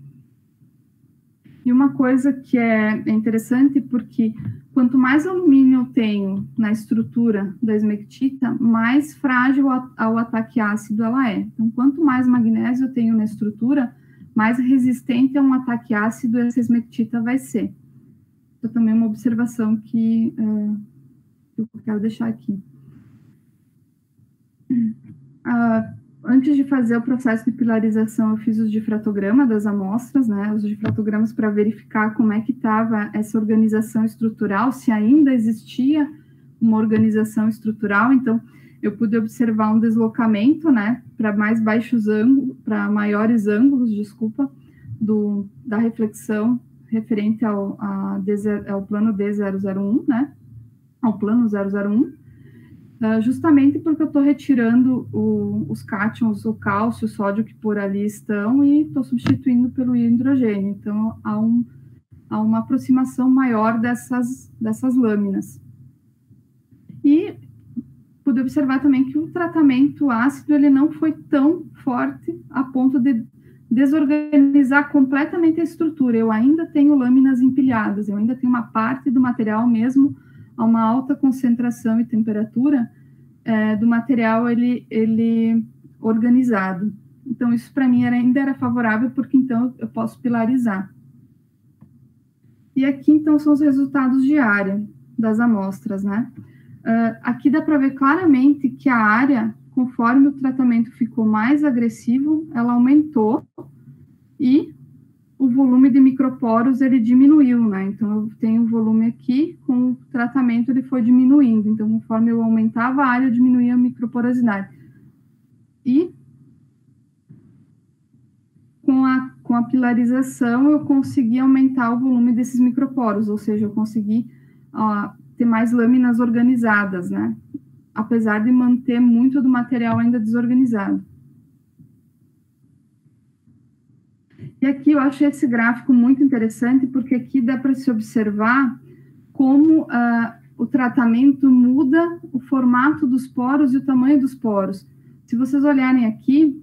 E uma coisa que é interessante, porque quanto mais alumínio eu tenho na estrutura da esmectita, mais frágil ao ataque ácido ela é. Então, quanto mais magnésio eu tenho na estrutura, mais resistente a um ataque ácido essa esmectita vai ser. Então, também uma observação que eu quero deixar aqui. Antes de fazer o processo de pilarização, eu fiz os difratograma das amostras, né, os difratogramas para verificar como é que estava essa organização estrutural, se ainda existia uma organização estrutural. Então, eu pude observar um deslocamento, né, para maiores ângulos, desculpa, da reflexão referente ao plano D001, né, ao plano 001, justamente porque eu estou retirando os cátions, o cálcio, o sódio que por ali estão e estou substituindo pelo hidrogênio. Então, há uma aproximação maior dessas lâminas. E pude observar também que o tratamento ácido ele não foi tão forte a ponto de desorganizar completamente a estrutura. Eu ainda tenho lâminas empilhadas, eu ainda tenho uma parte do material mesmo a uma alta concentração e temperatura do material ele organizado. Então, isso para mim ainda era favorável, porque então eu posso pilarizar. E aqui, então, são os resultados de área das amostras, né? Aqui dá para ver claramente que a área, conforme o tratamento ficou mais agressivo, ela aumentou e o volume de microporos ele diminuiu, né? Então, eu tenho o volume aqui, com o tratamento ele foi diminuindo. Então, conforme eu aumentava a área, eu diminuía a microporosidade. E com a pilarização, eu consegui aumentar o volume desses microporos, ou seja, eu consegui ter mais lâminas organizadas, né? Apesar de manter muito do material ainda desorganizado. E aqui eu achei esse gráfico muito interessante, porque aqui dá para se observar como o tratamento muda o formato dos poros e o tamanho dos poros. Se vocês olharem aqui,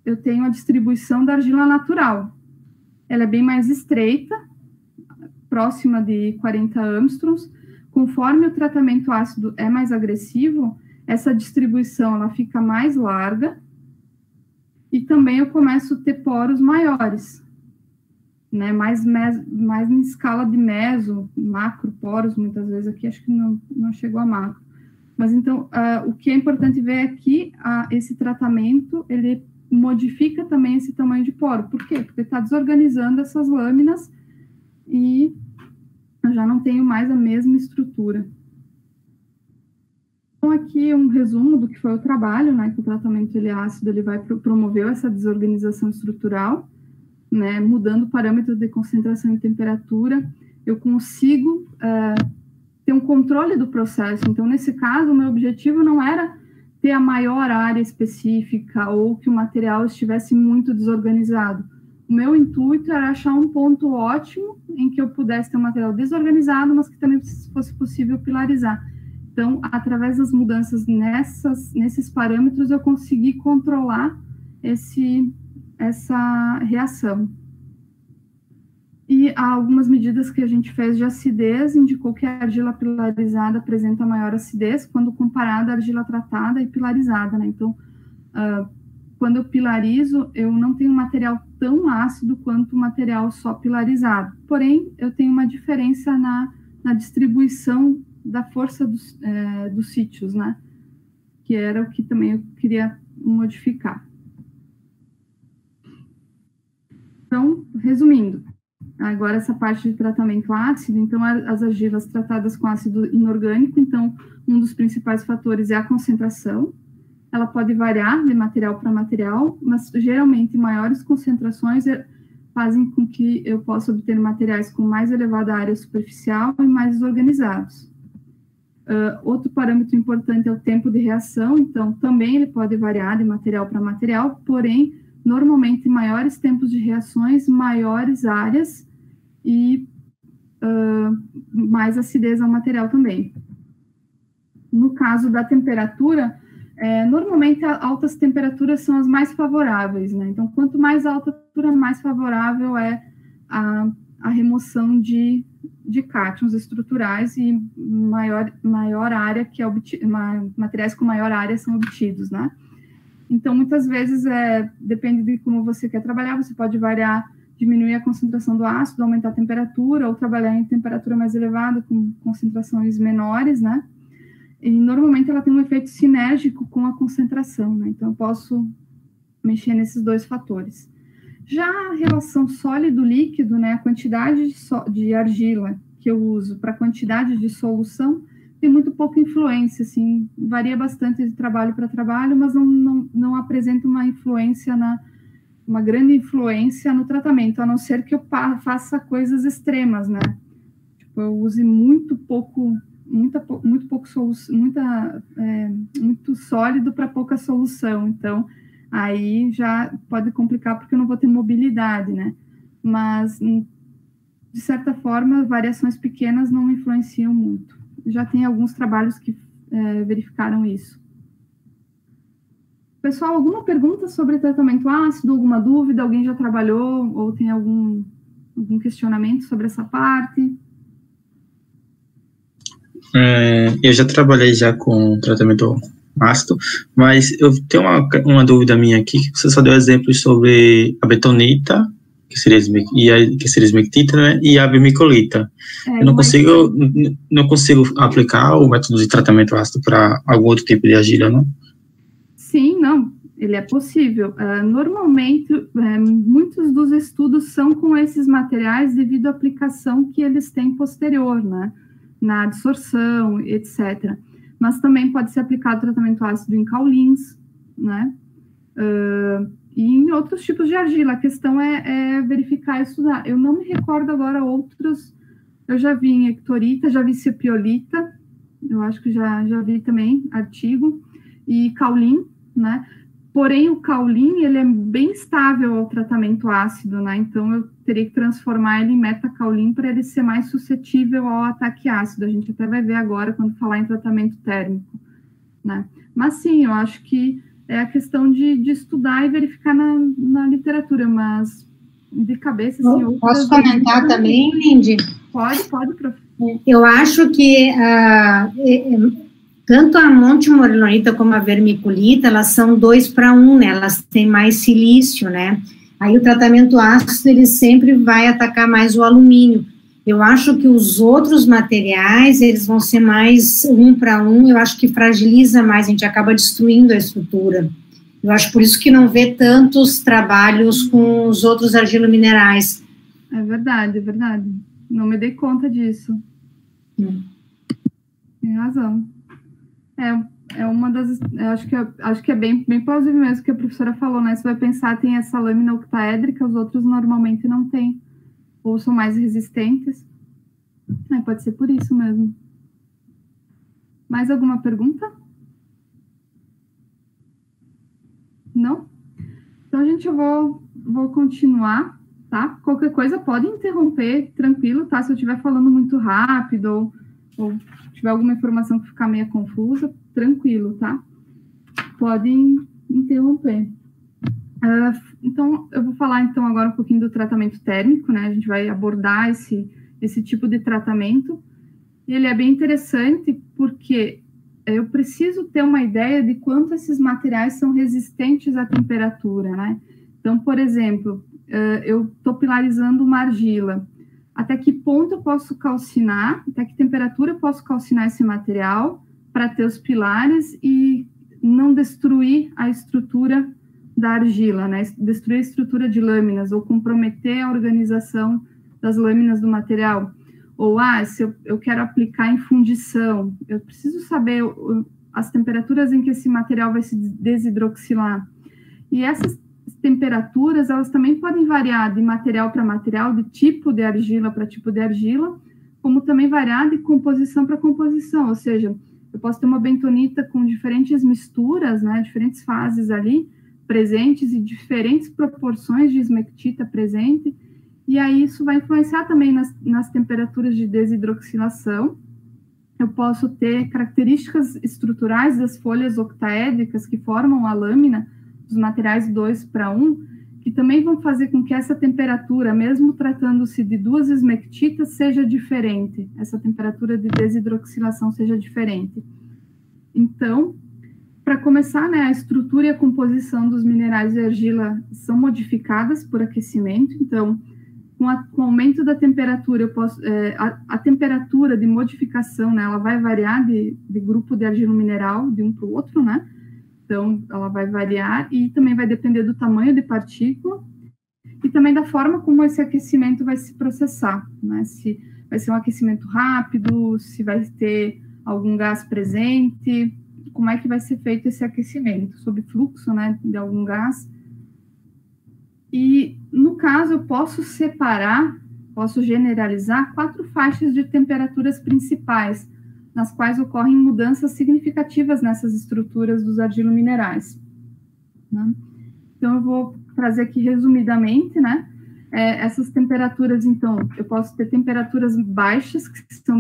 eu tenho a distribuição da argila natural. Ela é bem mais estreita, próxima de 40 angstroms. Conforme o tratamento ácido é mais agressivo, essa distribuição ela fica mais larga e também eu começo a ter poros maiores, né? Mais em escala de meso, macro poros, muitas vezes aqui acho que não chegou a macro. Mas então, o que é importante ver é que esse tratamento, ele modifica também esse tamanho de poro. Por quê? Porque está desorganizando essas lâminas e eu já não tenho mais a mesma estrutura. Então, aqui um resumo do que foi o trabalho, né, que o tratamento ácido ele vai promover essa desorganização estrutural, né, mudando o parâmetro de concentração e temperatura. Eu consigo ter um controle do processo. Então, nesse caso, o meu objetivo não era ter a maior área específica ou que o material estivesse muito desorganizado. O meu intuito era achar um ponto ótimo em que eu pudesse ter um material desorganizado, mas que também fosse possível pilarizar. Então, através das mudanças nesses parâmetros, eu consegui controlar essa reação. E algumas medidas que a gente fez de acidez indicou que a argila pilarizada apresenta maior acidez quando comparada à argila tratada e pilarizada, né? Então, quando eu pilarizo, eu não tenho um material tão ácido quanto o material só pilarizado. Porém, eu tenho uma diferença na distribuição da força dos sítios, né? Que era o que também eu queria modificar. Então, resumindo, agora essa parte de tratamento ácido, então as argilas tratadas com ácido inorgânico, então um dos principais fatores é a concentração. Ela pode variar de material para material, mas geralmente maiores concentrações fazem com que eu possa obter materiais com mais elevada área superficial e mais desorganizados. Outro parâmetro importante é o tempo de reação, então também ele pode variar de material para material, porém, normalmente maiores tempos de reações, maiores áreas e mais acidez ao material também. No caso da temperatura, normalmente altas temperaturas são as mais favoráveis, né? Então, quanto mais alta a temperatura, mais favorável é a remoção de cátions estruturais e maior área que é materiais com maior área são obtidos, né? Então, muitas vezes, depende de como você quer trabalhar, você pode variar, diminuir a concentração do ácido, aumentar a temperatura, ou trabalhar em temperatura mais elevada, com concentrações menores, né? E, normalmente, ela tem um efeito sinérgico com a concentração, né? Então, eu posso mexer nesses dois fatores. Já a relação sólido-líquido, né? A quantidade de argila que eu uso para a quantidade de solução tem muito pouca influência, assim, varia bastante de trabalho para trabalho, mas não apresenta uma influência uma grande influência no tratamento, a não ser que eu faça coisas extremas, né? tipo, eu use muito sólido para pouca solução. Então, aí já pode complicar porque eu não vou ter mobilidade, né? Mas, de certa forma, variações pequenas não influenciam muito. Já tem alguns trabalhos que verificaram isso. Pessoal, alguma pergunta sobre tratamento ácido, alguma dúvida? Alguém já trabalhou ou tem algum questionamento sobre essa parte? Eu já trabalhei já com tratamento ácido, mas eu tenho uma dúvida minha aqui, que você só deu exemplos sobre a bentonita, que seria esmectita, né, e a vermiculita. Eu não consigo aplicar o método de tratamento ácido para algum outro tipo de argila, não? Sim, não, ele é possível. Normalmente, muitos dos estudos são com esses materiais devido à aplicação que eles têm posterior, né? Na absorção, etc. Mas também pode ser aplicado tratamento ácido em caulins, né? E em outros tipos de argila. A questão é verificar e estudar. Eu não me recordo agora outros. Eu já vi em hectorita, já vi cipiolita, eu acho que já vi também artigo, e caulin, né? Porém, o caulin, ele é bem estável ao tratamento ácido, né? Então, eu teria que transformar ele em metacaulin para ele ser mais suscetível ao ataque ácido. A gente até vai ver agora quando falar em tratamento térmico, né? Mas, sim, eu acho que é a questão de estudar e verificar na literatura, mas de cabeça, assim... Posso comentar também, Lindy? Pode, prof. Eu acho que tanto a montemorillonita como a vermiculita, elas são 2 para 1, né? Elas têm mais silício, né? Aí o tratamento ácido, ele sempre vai atacar mais o alumínio. Eu acho que os outros materiais, eles vão ser mais 1 para 1, eu acho que fragiliza mais, a gente acaba destruindo a estrutura. Eu acho por isso que não vê tantos trabalhos com os outros argilominerais. É verdade, é verdade. Não me dei conta disso. Tem razão. É uma das... Acho que é bem plausível mesmo o que a professora falou, né? Você vai pensar, tem essa lâmina octaédrica, os outros normalmente não tem. Ou são mais resistentes. Pode ser por isso mesmo. Mais alguma pergunta? Não? Então, gente, eu vou continuar, tá? Qualquer coisa pode interromper, tranquilo, tá? Se eu estiver falando muito rápido ou tiver alguma informação que ficar meio confusa, tranquilo, tá? Podem interromper. Então, eu vou falar, então, agora um pouquinho do tratamento térmico, né? A gente vai abordar esse tipo de tratamento. E ele é bem interessante porque eu preciso ter uma ideia de quanto esses materiais são resistentes à temperatura, né? Então, por exemplo, eu estou pilarizando uma argila. Até que ponto eu posso calcinar, até que temperatura eu posso calcinar esse material para ter os pilares e não destruir a estrutura da argila, né? Destruir a estrutura de lâminas ou comprometer a organização das lâminas do material. Ou, se eu quero aplicar em fundição, eu preciso saber as temperaturas em que esse material vai se desidroxilar. E essas temperaturas, elas também podem variar de material para material, de tipo de argila para tipo de argila, como também variar de composição para composição, ou seja, eu posso ter uma bentonita com diferentes misturas, né, diferentes fases ali presentes e diferentes proporções de esmectita presente, e aí isso vai influenciar também nas temperaturas de desidroxilação. Eu posso ter características estruturais das folhas octaédricas que formam a lâmina, dos materiais 2 para 1, que também vão fazer com que essa temperatura, mesmo tratando-se de 2 esmectitas, seja diferente, essa temperatura de desidroxilação seja diferente. Então, para começar, né, a estrutura e a composição dos minerais de argila são modificadas por aquecimento, então, com o aumento da temperatura, a temperatura de modificação, né, ela vai variar de grupo de argila mineral, de um para o outro, né? Então, ela vai variar e também vai depender do tamanho de partícula e também da forma como esse aquecimento vai se processar, né? Se vai ser um aquecimento rápido, se vai ter algum gás presente, como é que vai ser feito esse aquecimento, sob fluxo, né, de algum gás. E, no caso, eu posso separar posso generalizar 4 faixas de temperaturas principais, nas quais ocorrem mudanças significativas nessas estruturas dos argilominerais, né? Então, eu vou trazer aqui resumidamente, né? Essas temperaturas, então, eu posso ter temperaturas baixas, que são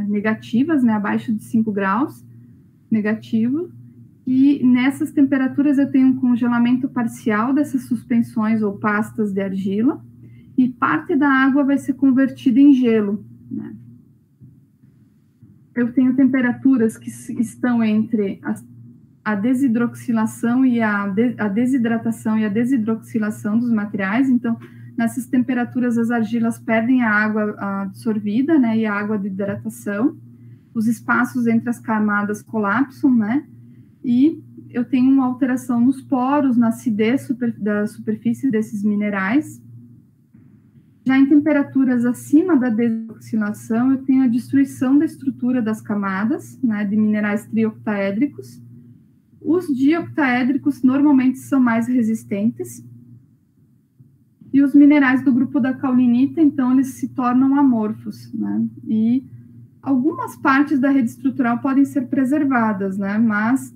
negativas, né? Abaixo de 5 graus, negativo. E nessas temperaturas eu tenho um congelamento parcial dessas suspensões ou pastas de argila, e parte da água vai ser convertida em gelo, né? Eu tenho temperaturas que estão entre a desidroxilação e a desidratação e a desidroxilação dos materiais. Então, nessas temperaturas, as argilas perdem a água absorvida, né, e a água de hidratação. Os espaços entre as camadas colapsam, né, e eu tenho uma alteração nos poros, na acidez da superfície desses minerais. Já em temperaturas acima da desoxilação, eu tenho a destruição da estrutura das camadas, né, de minerais trioctaédricos. Os dioctaédricos normalmente são mais resistentes. E os minerais do grupo da caulinita, então, eles se tornam amorfos, né? E algumas partes da rede estrutural podem ser preservadas, né? Mas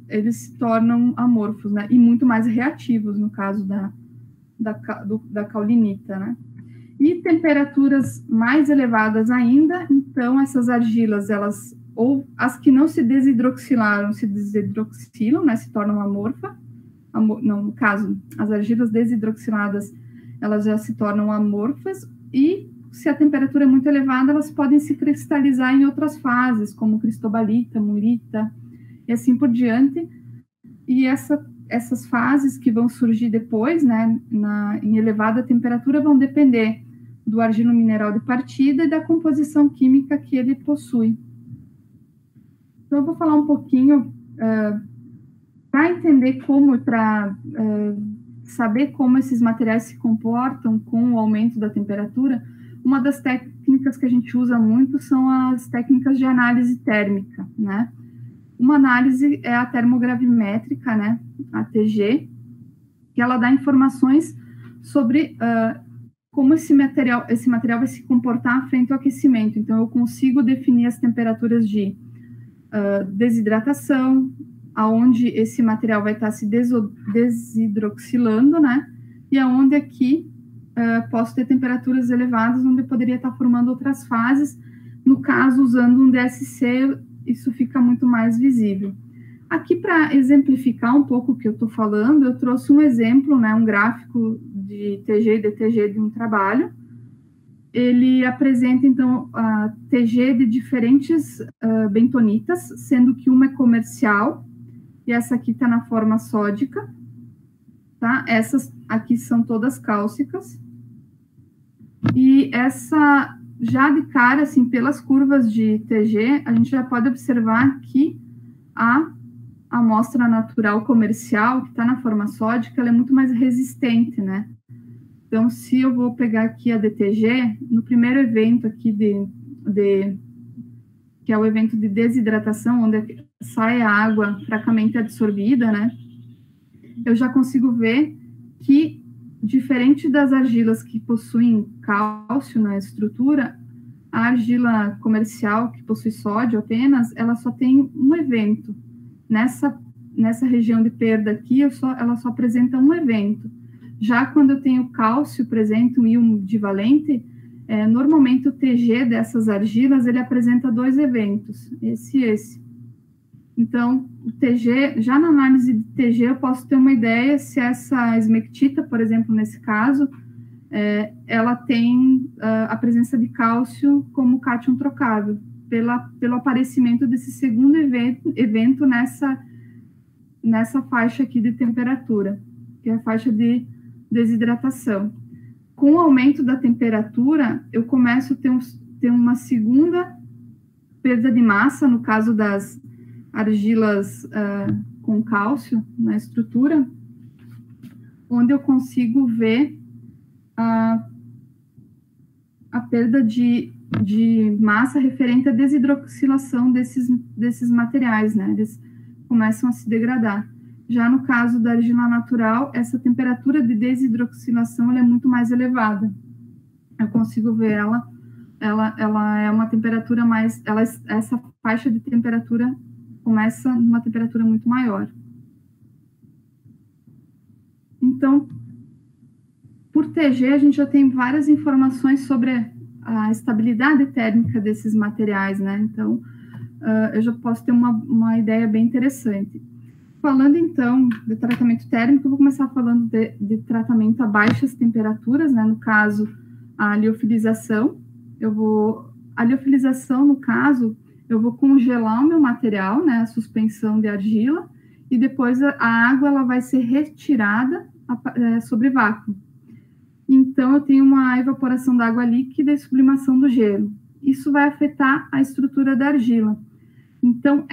eles se tornam amorfos, né? E muito mais reativos, no caso da caulinita, né? E temperaturas mais elevadas ainda, então essas argilas, elas, ou as que não se desidroxilaram, se desidroxilam, né, se tornam amorfa. Não, no caso, as argilas desidroxiladas, elas já se tornam amorfas, e se a temperatura é muito elevada, elas podem se cristalizar em outras fases, como cristobalita, murita, e assim por diante. E essas fases que vão surgir depois, né, em elevada temperatura, vão depender do argilomineral de partida e da composição química que ele possui. Então, eu vou falar um pouquinho, para entender como, para saber como esses materiais se comportam com o aumento da temperatura. Uma das técnicas que a gente usa muito são as técnicas de análise térmica, né? Uma análise é a termogravimétrica, né, a TG, que ela dá informações sobre como esse material vai se comportar frente ao aquecimento. Então, eu consigo definir as temperaturas de desidratação, aonde esse material vai estar se desidroxilando, né, e aonde aqui posso ter temperaturas elevadas, onde eu poderia estar formando outras fases. No caso, usando um DSC, isso fica muito mais visível. Aqui, para exemplificar um pouco o que eu estou falando, eu trouxe um exemplo, né, um gráfico de TG e DTG de um trabalho. Ele apresenta, então, a TG de diferentes bentonitas, sendo que uma é comercial, e essa aqui está na forma sódica, tá? Essas aqui são todas cálcicas. E essa, já de cara, assim, pelas curvas de TG, a gente já pode observar que a amostra natural comercial, que está na forma sódica, ela é muito mais resistente, né? Então, se eu vou pegar aqui a DTG, no primeiro evento aqui que é o evento de desidratação, onde sai a água fracamente absorvida, né? Eu já consigo ver que, diferente das argilas que possuem cálcio na estrutura, a argila comercial, que possui sódio apenas, ela só tem um evento. Nessa região de perda aqui, ela só apresenta um evento. Já quando eu tenho cálcio presente, um íon divalente, normalmente o TG dessas argilas, ele apresenta 2 eventos, esse e esse. Então, o TG, já na análise de TG, eu posso ter uma ideia se essa esmectita, por exemplo, nesse caso, ela tem a presença de cálcio como cátion trocável, pelo aparecimento desse segundo evento nessa faixa aqui de temperatura, que é a faixa de desidratação. Com o aumento da temperatura, eu começo a ter uma segunda perda de massa, no caso das argilas com cálcio na estrutura, onde eu consigo ver a perda de massa referente à desidroxilação desses materiais, né? Eles começam a se degradar. Já no caso da argila natural, essa temperatura de desidroxilação ela é muito mais elevada. eu consigo ver ela é uma temperatura mais, essa faixa de temperatura começa numa temperatura muito maior. Então, por TG, a gente já tem várias informações sobre a estabilidade térmica desses materiais, né? Então, eu já posso ter uma ideia bem interessante. Falando, então, de tratamento térmico, eu vou começar falando de tratamento a baixas temperaturas, né? No caso, a liofilização. A liofilização, no caso, eu vou congelar o meu material, né? A suspensão de argila, e depois a água ela vai ser retirada sobre vácuo. Então, eu tenho uma evaporação da água líquida e sublimação do gelo. Isso vai afetar a estrutura da argila. Então,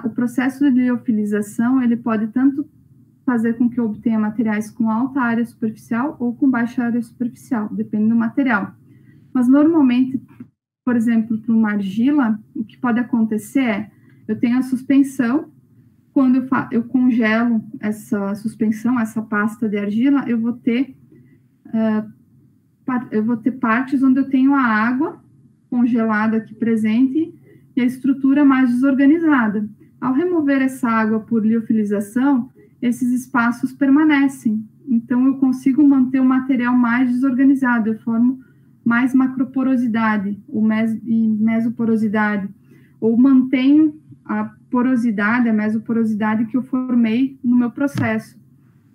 o processo de liofilização, ele pode tanto fazer com que eu obtenha materiais com alta área superficial ou com baixa área superficial, depende do material. Mas, normalmente, por exemplo, para uma argila, o que pode acontecer é, eu tenho a suspensão, quando eu congelo essa suspensão, essa pasta de argila, eu vou ter partes onde eu tenho a água congelada aqui presente e a estrutura mais desorganizada. Ao remover essa água por liofilização, esses espaços permanecem. Então, eu consigo manter o material mais desorganizado, eu formo mais macroporosidade e mesoporosidade, ou mantenho a porosidade, a mesoporosidade que eu formei no meu processo.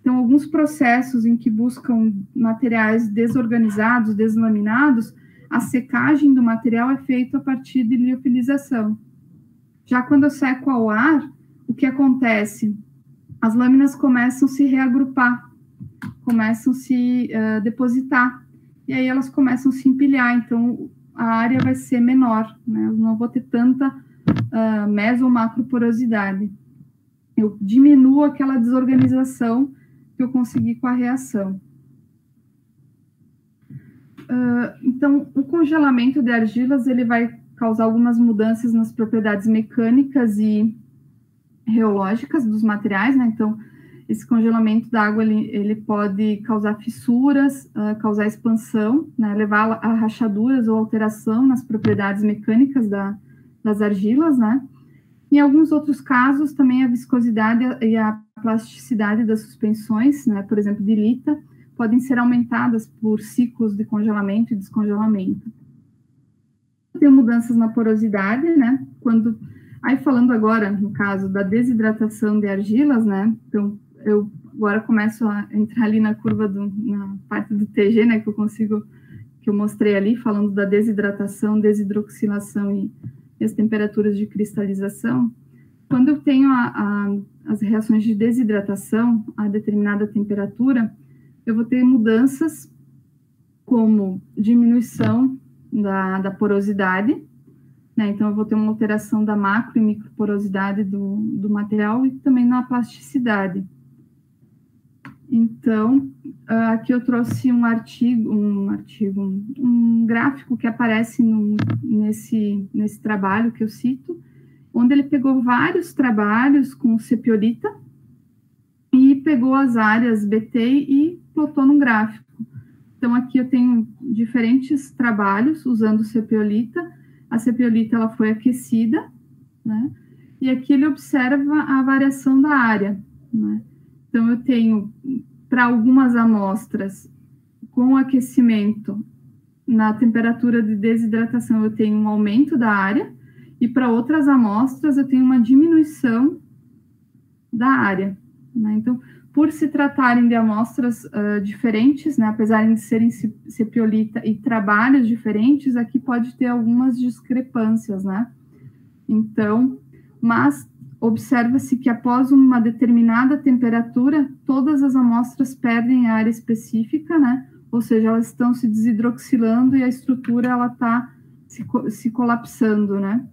Então, alguns processos em que buscam materiais desorganizados, deslaminados, a secagem do material é feita a partir de liofilização. Já quando eu seco ao ar, o que acontece? As lâminas começam a se reagrupar, começam a se depositar, e aí elas começam a se empilhar, então a área vai ser menor, né? Eu não vou ter tanta meso ou macroporosidade. Eu diminuo aquela desorganização que eu consegui com a reação. Então, o congelamento de argilas, ele vai causar algumas mudanças nas propriedades mecânicas e reológicas dos materiais, né? Então, esse congelamento da água, ele pode causar fissuras, causar expansão, né? Levar a rachaduras ou alteração nas propriedades mecânicas das argilas, né? Em alguns outros casos, também a viscosidade e a plasticidade das suspensões, né? Por exemplo, de lita, podem ser aumentadas por ciclos de congelamento e descongelamento. Tem mudanças na porosidade, né? Aí falando agora, no caso da desidratação de argilas, né? Então, eu agora começo a entrar ali na curva, na parte do TG, né? Que eu mostrei ali, falando da desidratação, desidroxilação e as temperaturas de cristalização. Quando eu tenho as reações de desidratação a determinada temperatura, eu vou ter mudanças como diminuição da porosidade, né? Então, eu vou ter uma alteração da macro e microporosidade do material e também na plasticidade. Então, aqui eu trouxe um gráfico que aparece nesse trabalho que eu cito, onde ele pegou vários trabalhos com cepiolita e pegou as áreas BT e plotou num gráfico. Então, aqui eu tenho diferentes trabalhos usando cepiolita. A cepiolita ela foi aquecida, né? E aqui ele observa a variação da área, né? Então, eu tenho, para algumas amostras, com aquecimento, na temperatura de desidratação, eu tenho um aumento da área, e para outras amostras, eu tenho uma diminuição da área, né? Então, por se tratarem de amostras diferentes, né, apesar de serem cepiolita e trabalhos diferentes, aqui pode ter algumas discrepâncias, né? Então, mas observa-se que após uma determinada temperatura, todas as amostras perdem a área específica, né? Ou seja, elas estão se desidroxilando e a estrutura ela está se colapsando, né?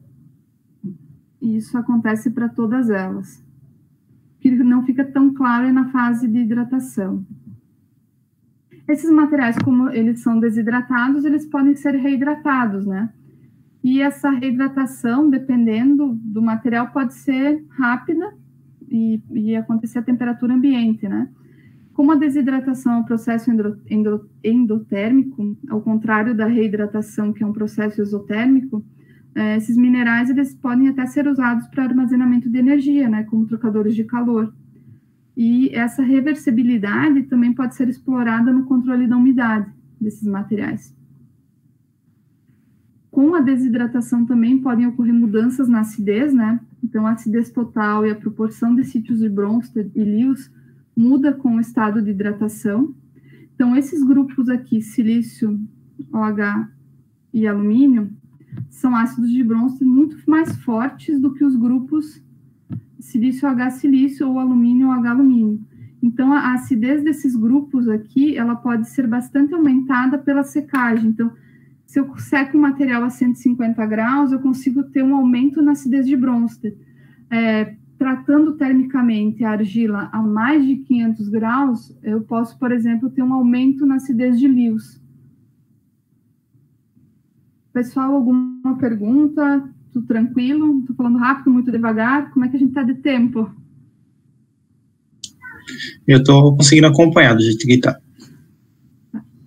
E isso acontece para todas elas. Que não fica tão claro é na fase de hidratação. Esses materiais, como eles são desidratados, eles podem ser reidratados, né? E essa reidratação, dependendo do material, pode ser rápida e acontecer a temperatura ambiente, né? Como a desidratação é um processo endotérmico, ao contrário da reidratação, que é um processo exotérmico, esses minerais eles podem até ser usados para armazenamento de energia, né, como trocadores de calor. E essa reversibilidade também pode ser explorada no controle da umidade desses materiais. Com a desidratação também podem ocorrer mudanças na acidez, né? Então, a acidez total e a proporção de sítios de Bronsted e Lewis muda com o estado de hidratação. Então, esses grupos aqui, silício, OH e alumínio, são ácidos de Bronsted muito mais fortes do que os grupos silício H silício ou alumínio H alumínio. Então, a acidez desses grupos aqui, ela pode ser bastante aumentada pela secagem. Então, se eu seco o material a 150 graus, eu consigo ter um aumento na acidez de Bronsted. Tratando termicamente a argila a mais de 500 graus, eu posso, por exemplo, ter um aumento na acidez de Lewis. Pessoal, alguma pergunta? Tudo tranquilo? Estou falando rápido, muito devagar? Como é que a gente está de tempo? Eu estou conseguindo acompanhar do jeito que está.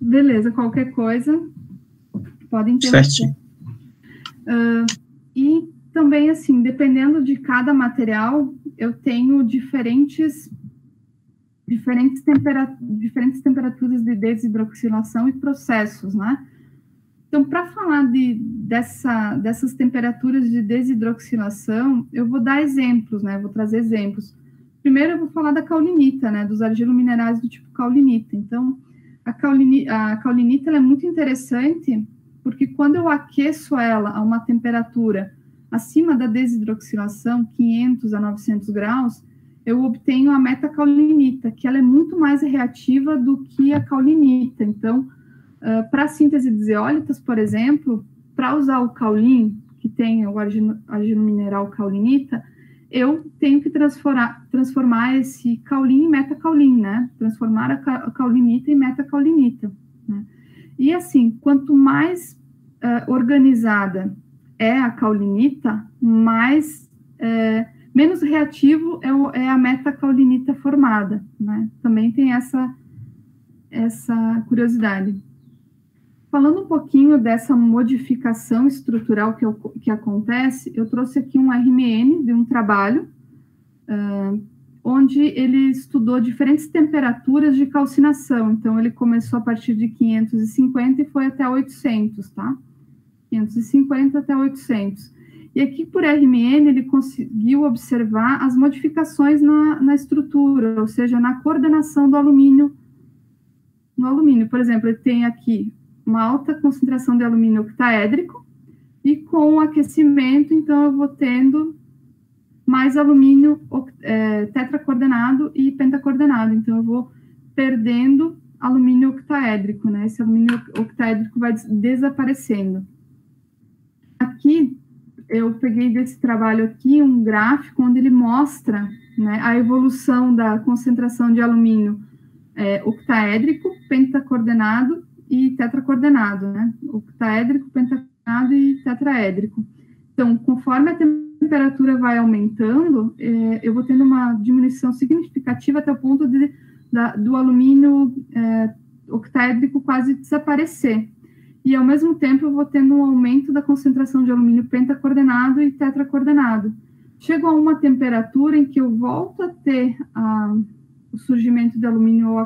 Beleza, qualquer coisa, podem ter. Certinho. E também, assim, dependendo de cada material, eu tenho diferentes temperaturas de desidroxilação e processos, né? Então, para falar dessas temperaturas de desidroxilação, eu vou dar exemplos, né? Vou trazer exemplos. Primeiro, eu vou falar da caulinita, né? Dos argilominerais do tipo caulinita. Então, a caulinita ela é muito interessante, porque quando eu aqueço ela a uma temperatura acima da desidroxilação, 500 a 900 graus, eu obtenho a metacaulinita, que ela é muito mais reativa do que a caulinita. Então, para a síntese de zeólitas, por exemplo, para usar o caulin, que tem o argilomineral caulinita, eu tenho que transformar esse caulin em metacaulin, né? Transformar a caulinita em metacaulinita, né? E assim, quanto mais organizada é a caulinita, menos reativo é a metacaulinita formada, né? Também tem essa curiosidade. Falando um pouquinho dessa modificação estrutural que acontece, eu trouxe aqui um RMN de um trabalho, onde ele estudou diferentes temperaturas de calcinação. Então, ele começou a partir de 550 e foi até 800, tá? 550 até 800. E aqui, por RMN, ele conseguiu observar as modificações na estrutura, ou seja, na coordenação do alumínio. No alumínio, por exemplo, ele tem aqui uma alta concentração de alumínio octaédrico, e com o aquecimento, então, eu vou tendo mais alumínio tetracoordenado e pentacoordenado. Então, eu vou perdendo alumínio octaédrico, né? Esse alumínio octaédrico vai desaparecendo. Aqui, eu peguei desse trabalho aqui um gráfico onde ele mostra, né, a evolução da concentração de alumínio octaédrico, pentacoordenado e tetracoordenado, né? Octaédrico, pentacoordenado e tetraédrico. Então, conforme a temperatura vai aumentando, eu vou tendo uma diminuição significativa até o ponto do alumínio octaédrico quase desaparecer. E, ao mesmo tempo, eu vou tendo um aumento da concentração de alumínio pentacoordenado e tetracoordenado. Chego a uma temperatura em que eu volto a ter o surgimento de alumínio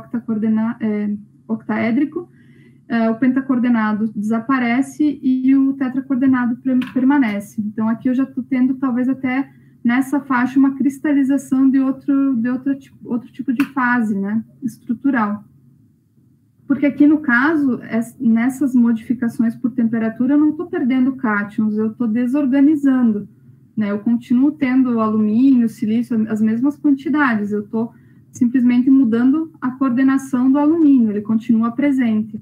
octaédrico, o pentacoordenado desaparece e o tetracoordenado permanece. Então, aqui eu já estou tendo, talvez até nessa faixa, uma cristalização de outro tipo de fase, né, estrutural. Porque aqui, no caso, nessas modificações por temperatura, eu não estou perdendo cátions, eu estou desorganizando, né? Eu continuo tendo alumínio, silício, as mesmas quantidades, eu estou simplesmente mudando a coordenação do alumínio, ele continua presente.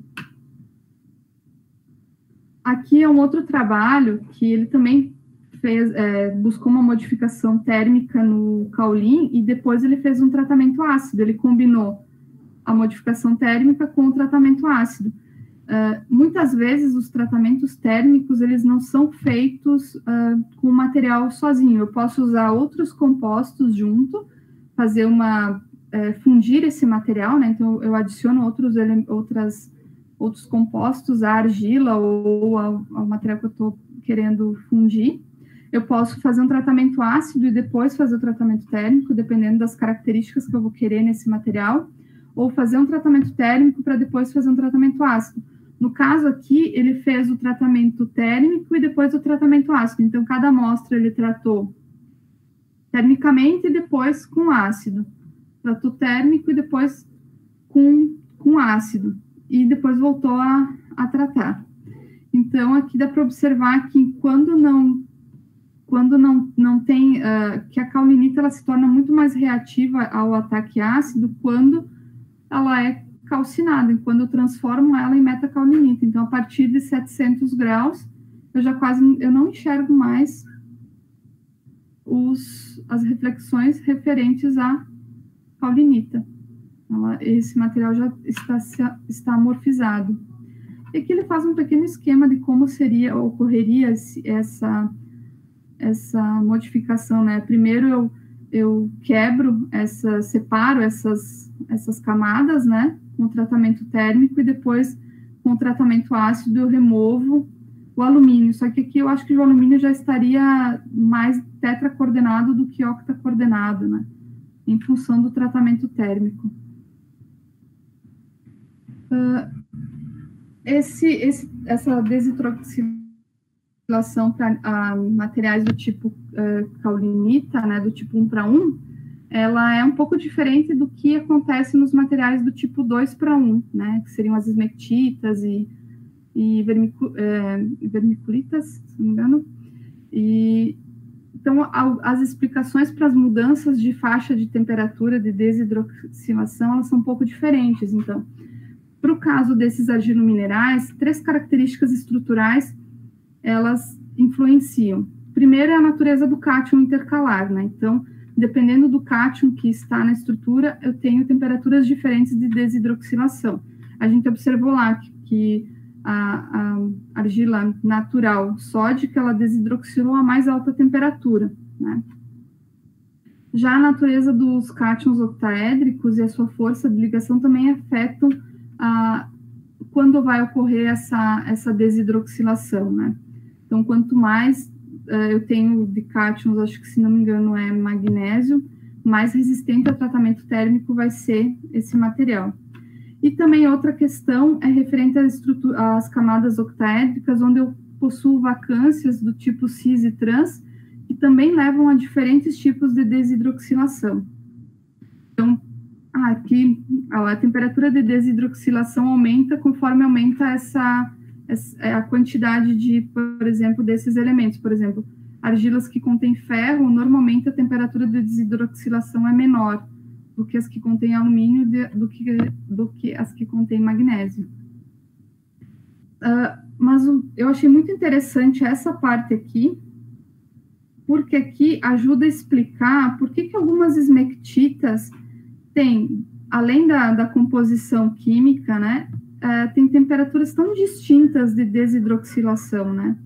Aqui é um outro trabalho que ele também buscou uma modificação térmica no caulin e depois ele fez um tratamento ácido, ele combinou a modificação térmica com o tratamento ácido. Muitas vezes os tratamentos térmicos, eles não são feitos com o material sozinho, eu posso usar outros compostos junto, fazer uma fundir esse material, né? Então, eu adiciono outros compostos à argila ou ao material que eu estou querendo fundir. Eu posso fazer um tratamento ácido e depois fazer o tratamento térmico, dependendo das características que eu vou querer nesse material, ou fazer um tratamento térmico para depois fazer um tratamento ácido. No caso aqui, ele fez o tratamento térmico e depois o tratamento ácido. Então, cada amostra ele tratou termicamente e depois com ácido. Tratou térmico e depois com ácido. E depois voltou a tratar. Então, aqui dá para observar que quando não tem, que a caulinita ela se torna muito mais reativa ao ataque ácido quando ela é calcinada, quando eu transformo ela em metacaulinita. Então, a partir de 700 graus, eu não enxergo mais as reflexões referentes à caulinita. Esse material já está amorfizado. E aqui ele faz um pequeno esquema de como ocorreria essa modificação, né? Primeiro eu separo essas camadas, né? Com o tratamento térmico e depois com o tratamento ácido eu removo o alumínio. Só que aqui eu acho que o alumínio já estaria mais tetracoordenado do que octacoordenado, né? Em função do tratamento térmico. Essa deshidroxilação para materiais do tipo caulinita, né, do tipo 1:1, ela é um pouco diferente do que acontece nos materiais do tipo 2:1, né, que seriam as esmectitas e vermiculitas, se não me engano. Então, as explicações para as mudanças de faixa de temperatura de desidroxilação, elas são um pouco diferentes. Então, para o caso desses argilominerais, 3 características estruturais, elas influenciam. Primeiro é a natureza do cátion intercalar, né? Então, dependendo do cátion que está na estrutura, eu tenho temperaturas diferentes de desidroxilação. A gente observou lá que a argila natural sódica, ela desidroxilou a mais alta temperatura, né? Já a natureza dos cátions octaédricos e a sua força de ligação também afetam quando vai ocorrer essa desidroxilação, né? Então, quanto mais eu tenho de cátions, acho que, se não me engano, é magnésio, mais resistente ao tratamento térmico vai ser esse material. E também outra questão é referente às camadas octaédricas, onde eu possuo vacâncias do tipo cis e trans, que também levam a diferentes tipos de desidroxilação. Então, aqui a temperatura de desidroxilação aumenta conforme aumenta a quantidade de, por exemplo, desses elementos. Por exemplo, argilas que contêm ferro, normalmente a temperatura de desidroxilação é menor do que as que contêm alumínio, do que as que contêm magnésio. Mas eu achei muito interessante essa parte aqui, porque aqui ajuda a explicar por que algumas esmectitas têm, além da composição química, né, tem temperaturas tão distintas de desidroxilação, né?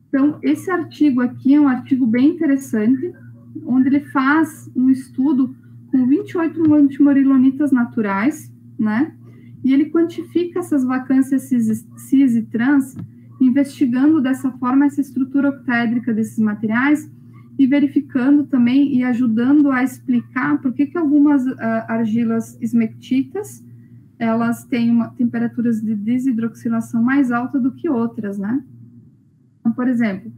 Então, esse artigo aqui é um artigo bem interessante, onde ele faz um estudo com 28 montimorilonitas naturais, né? E ele quantifica essas vacâncias cis e trans, investigando dessa forma essa estrutura octaédrica desses materiais e verificando também e ajudando a explicar por que algumas argilas esmectitas elas têm temperaturas de desidroxilação mais alta do que outras, né? Então, por exemplo,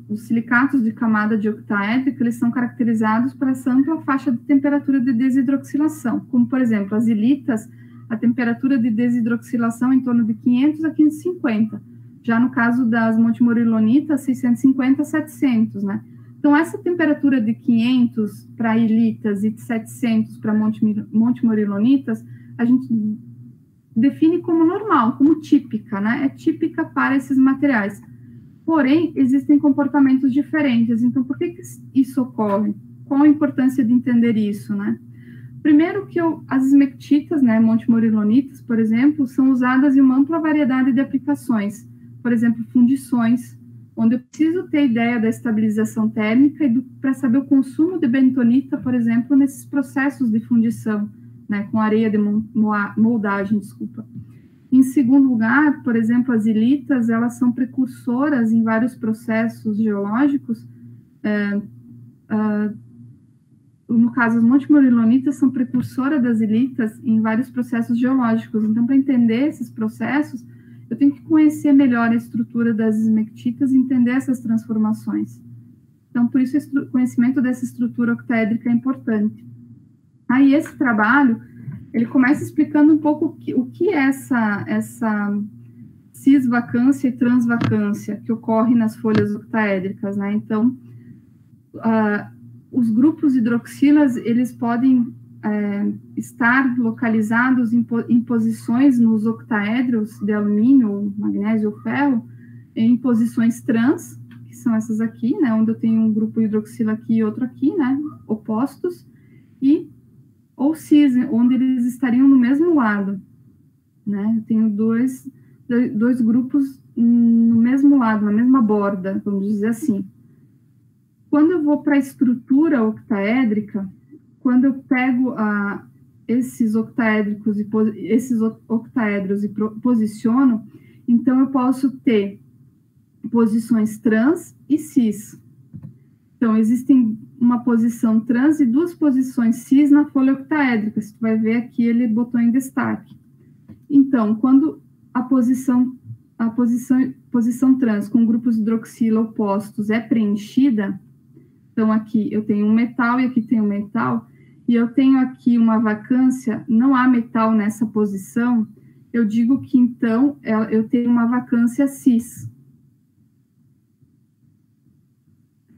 os silicatos de camada de octaédrica, eles são caracterizados por essa ampla faixa de temperatura de desidroxilação, como, por exemplo, as ilitas, a temperatura de desidroxilação em torno de 500 a 550, já no caso das montimorilonitas, 650 a 700, né? Então, essa temperatura de 500 para ilitas e de 700 para montimorilonitas, a gente define como normal, como típica, né? É típica para esses materiais. Porém, existem comportamentos diferentes. Então, por que isso ocorre? Qual a importância de entender isso, né? Primeiro que as esmectitas, né, montimorilonitas, por exemplo, são usadas em uma ampla variedade de aplicações. Por exemplo, fundições, onde eu preciso ter ideia da estabilização térmica e para saber o consumo de bentonita, por exemplo, nesses processos de fundição, né, com areia de moldagem, desculpa. Em segundo lugar, por exemplo, as ilitas, elas são precursoras em vários processos geológicos. No caso, as montemorilonitas são precursoras das ilitas em vários processos geológicos. Então, para entender esses processos, eu tenho que conhecer melhor a estrutura das esmectitas e entender essas transformações. Então, por isso, o conhecimento dessa estrutura octaédrica é importante. Aí, esse trabalho, ele começa explicando um pouco o que é essa cisvacância e transvacância que ocorre nas folhas octaédricas, né? Então, os grupos hidroxilas, eles podem estar localizados em posições nos octaedros de alumínio, magnésio ou ferro, em posições trans, que são essas aqui, né, onde eu tenho um grupo hidroxila aqui e outro aqui, né, opostos, ou cis, onde eles estariam no mesmo lado, né, eu tenho dois grupos no mesmo lado, na mesma borda, vamos dizer assim. Quando eu vou para a estrutura octaédrica, quando eu pego esses octaédros e posiciono, então eu posso ter posições trans e cis. Então, existem uma posição trans e duas posições cis na folha octaédrica. Você vai ver aqui, ele botou em destaque. Então, quando a posição trans com grupos hidroxila opostos é preenchida, então aqui eu tenho um metal e aqui tem um metal, e eu tenho aqui uma vacância, não há metal nessa posição, eu digo que, então, eu tenho uma vacância cis.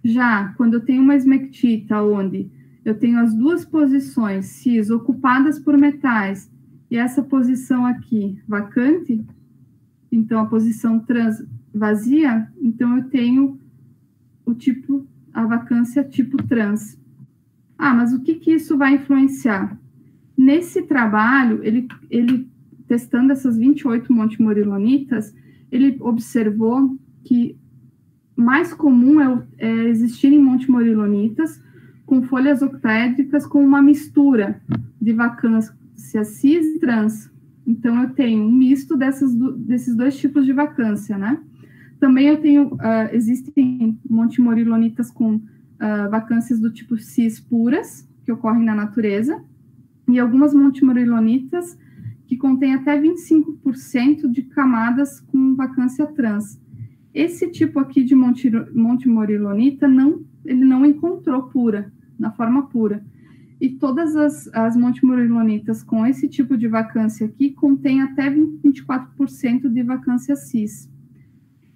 Já, quando eu tenho uma esmectita, onde eu tenho as duas posições cis ocupadas por metais, e essa posição aqui vacante, então a posição trans vazia, então eu tenho a vacância tipo trans. Mas o que isso vai influenciar? Nesse trabalho, ele testando essas 28 montemorilonitas, ele observou que mais comum é existirem montemorilonitas com folhas octaédricas com uma mistura de vacância cis e trans. Então, eu tenho um misto desses dois tipos de vacância, né? Também eu tenho, existem montemorilonitas com vacâncias do tipo cis puras, que ocorrem na natureza, e algumas montemorilonitas que contêm até 25% de camadas com vacância trans. Esse tipo aqui de montemorilonita, ele não encontrou pura, na forma pura. E todas as montemorilonitas com esse tipo de vacância aqui contêm até 24% de vacância cis.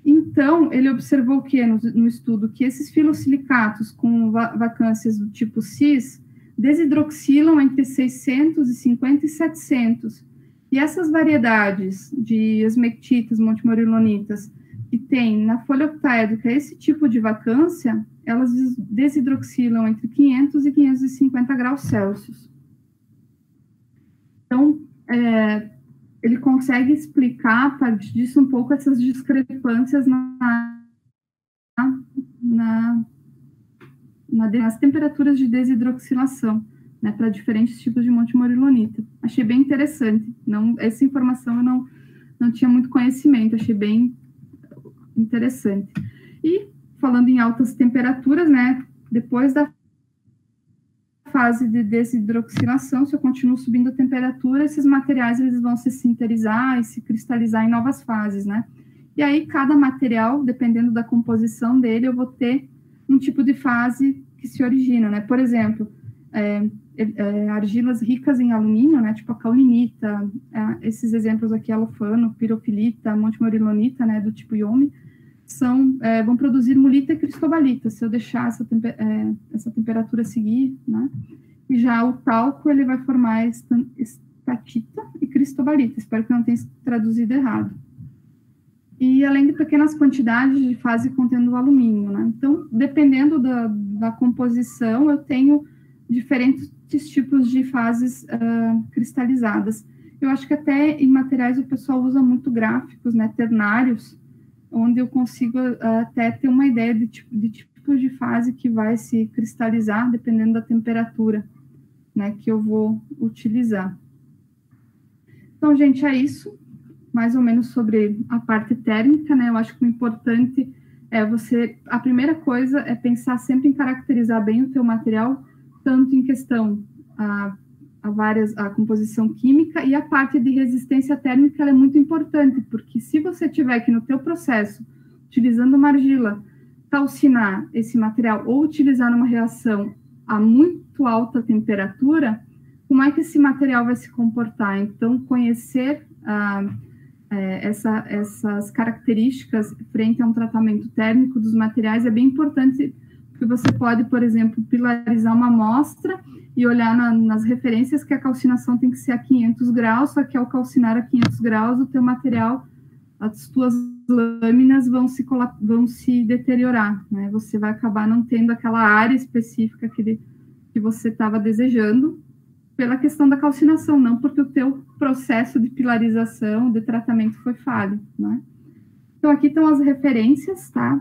Então, ele observou que no estudo que esses filosilicatos com vacâncias do tipo cis desidroxilam entre 650 e 700. E essas variedades de esmectitas, montemorilonitas, que tem na folha octaédrica esse tipo de vacância, elas desidroxilam entre 500 e 550 graus Celsius. Então, ele consegue explicar, a partir disso, um pouco essas discrepâncias nas temperaturas de desidroxilação, né, para diferentes tipos de montemorilonita. Achei bem interessante. Essa informação eu não tinha muito conhecimento, achei bem interessante. E, falando em altas temperaturas, né, depois da fase de desidroxilação, se eu continuo subindo a temperatura, esses materiais eles vão se sinterizar e se cristalizar em novas fases, né? E aí, cada material, dependendo da composição dele, eu vou ter um tipo de fase que se origina, né? Por exemplo, argilas ricas em alumínio, né? Tipo a caulinita, esses exemplos aqui, alofano, pirofilita, montemorilonita, né? Do tipo iome, vão produzir mulita e cristobalita, se eu deixar essa temperatura seguir, né? E já o talco, ele vai formar estatita e cristobalita. Espero que eu não tenha traduzido errado. E além de pequenas quantidades de fase contendo alumínio, né? Então, dependendo da composição, eu tenho diferentes tipos de fases cristalizadas. Eu acho que até em materiais o pessoal usa muito gráficos, né? Ternários, onde eu consigo até ter uma ideia de tipos de fase que vai se cristalizar, dependendo da temperatura, né, que eu vou utilizar. Então, gente, é isso, mais ou menos sobre a parte térmica, né? Eu acho que o importante é a primeira coisa é pensar sempre em caracterizar bem o teu material, tanto em questão a composição química, e a parte de resistência térmica ela é muito importante, porque se você tiver que no teu processo, utilizando uma argila, calcinar esse material ou utilizar numa reação a muito alta temperatura, como é que esse material vai se comportar? Então, conhecer essas características frente a um tratamento térmico dos materiais é bem importante, porque você pode, por exemplo, pilarizar uma amostra e olhar nas referências que a calcinação tem que ser a 500 graus, só que ao calcinar a 500 graus, o teu material, as tuas lâminas vão se deteriorar, né? Você vai acabar não tendo aquela área específica que você estava desejando, pela questão da calcinação, não porque o teu processo de pilarização, de tratamento foi falho, né? Então, aqui estão as referências, tá?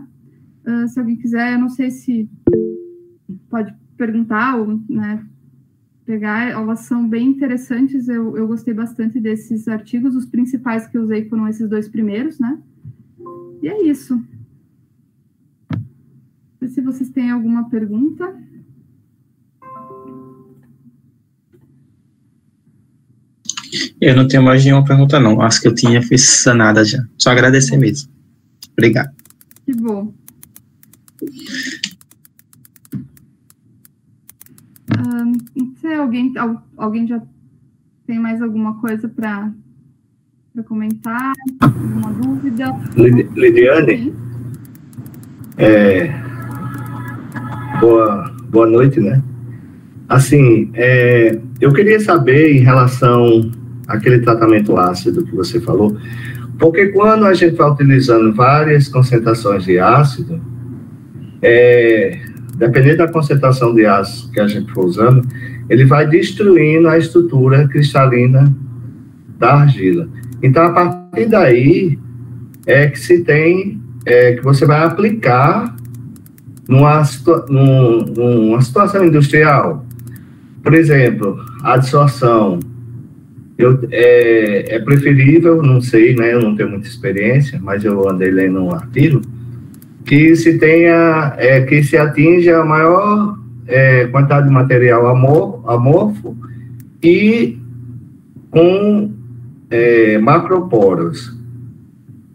Se alguém quiser, eu não sei se pode perguntar ou, né, pegar, elas são bem interessantes, eu gostei bastante desses artigos, os principais que eu usei foram esses 2 primeiros, né? E é isso. Não sei se vocês têm alguma pergunta. Eu não tenho mais nenhuma pergunta, não. Acho que eu tinha feito sanada já. Só agradecer mesmo. Obrigado. Que bom. Se alguém já tem mais alguma coisa para comentar? Alguma dúvida? Lidiane? Boa noite, né? Assim, eu queria saber em relação àquele tratamento ácido que você falou, porque quando a gente vai utilizando várias concentrações de ácido, dependendo da concentração de ácido que a gente for usando, ele vai destruindo a estrutura cristalina da argila. Então, a partir daí, que se tem, que você vai aplicar numa situação industrial. Por exemplo, a adsorção. É preferível, não sei, né, eu não tenho muita experiência, mas eu andei lendo um artigo, que se atinja a maior quantidade de material amorfo e com macroporos.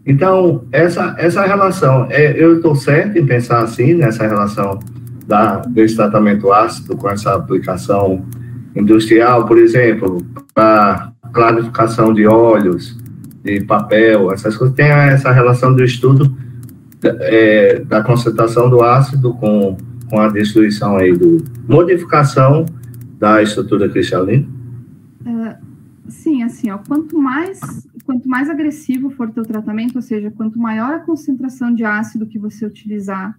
Então, essa relação, eu estou certo em pensar assim, nessa relação desse tratamento ácido com essa aplicação industrial, por exemplo, para clarificação de óleos, de papel, essas coisas, tem essa relação do estudo da concentração do ácido com a destruição aí modificação da estrutura cristalina? Sim, assim, ó, quanto mais agressivo for o teu tratamento, ou seja, quanto maior a concentração de ácido que você utilizar,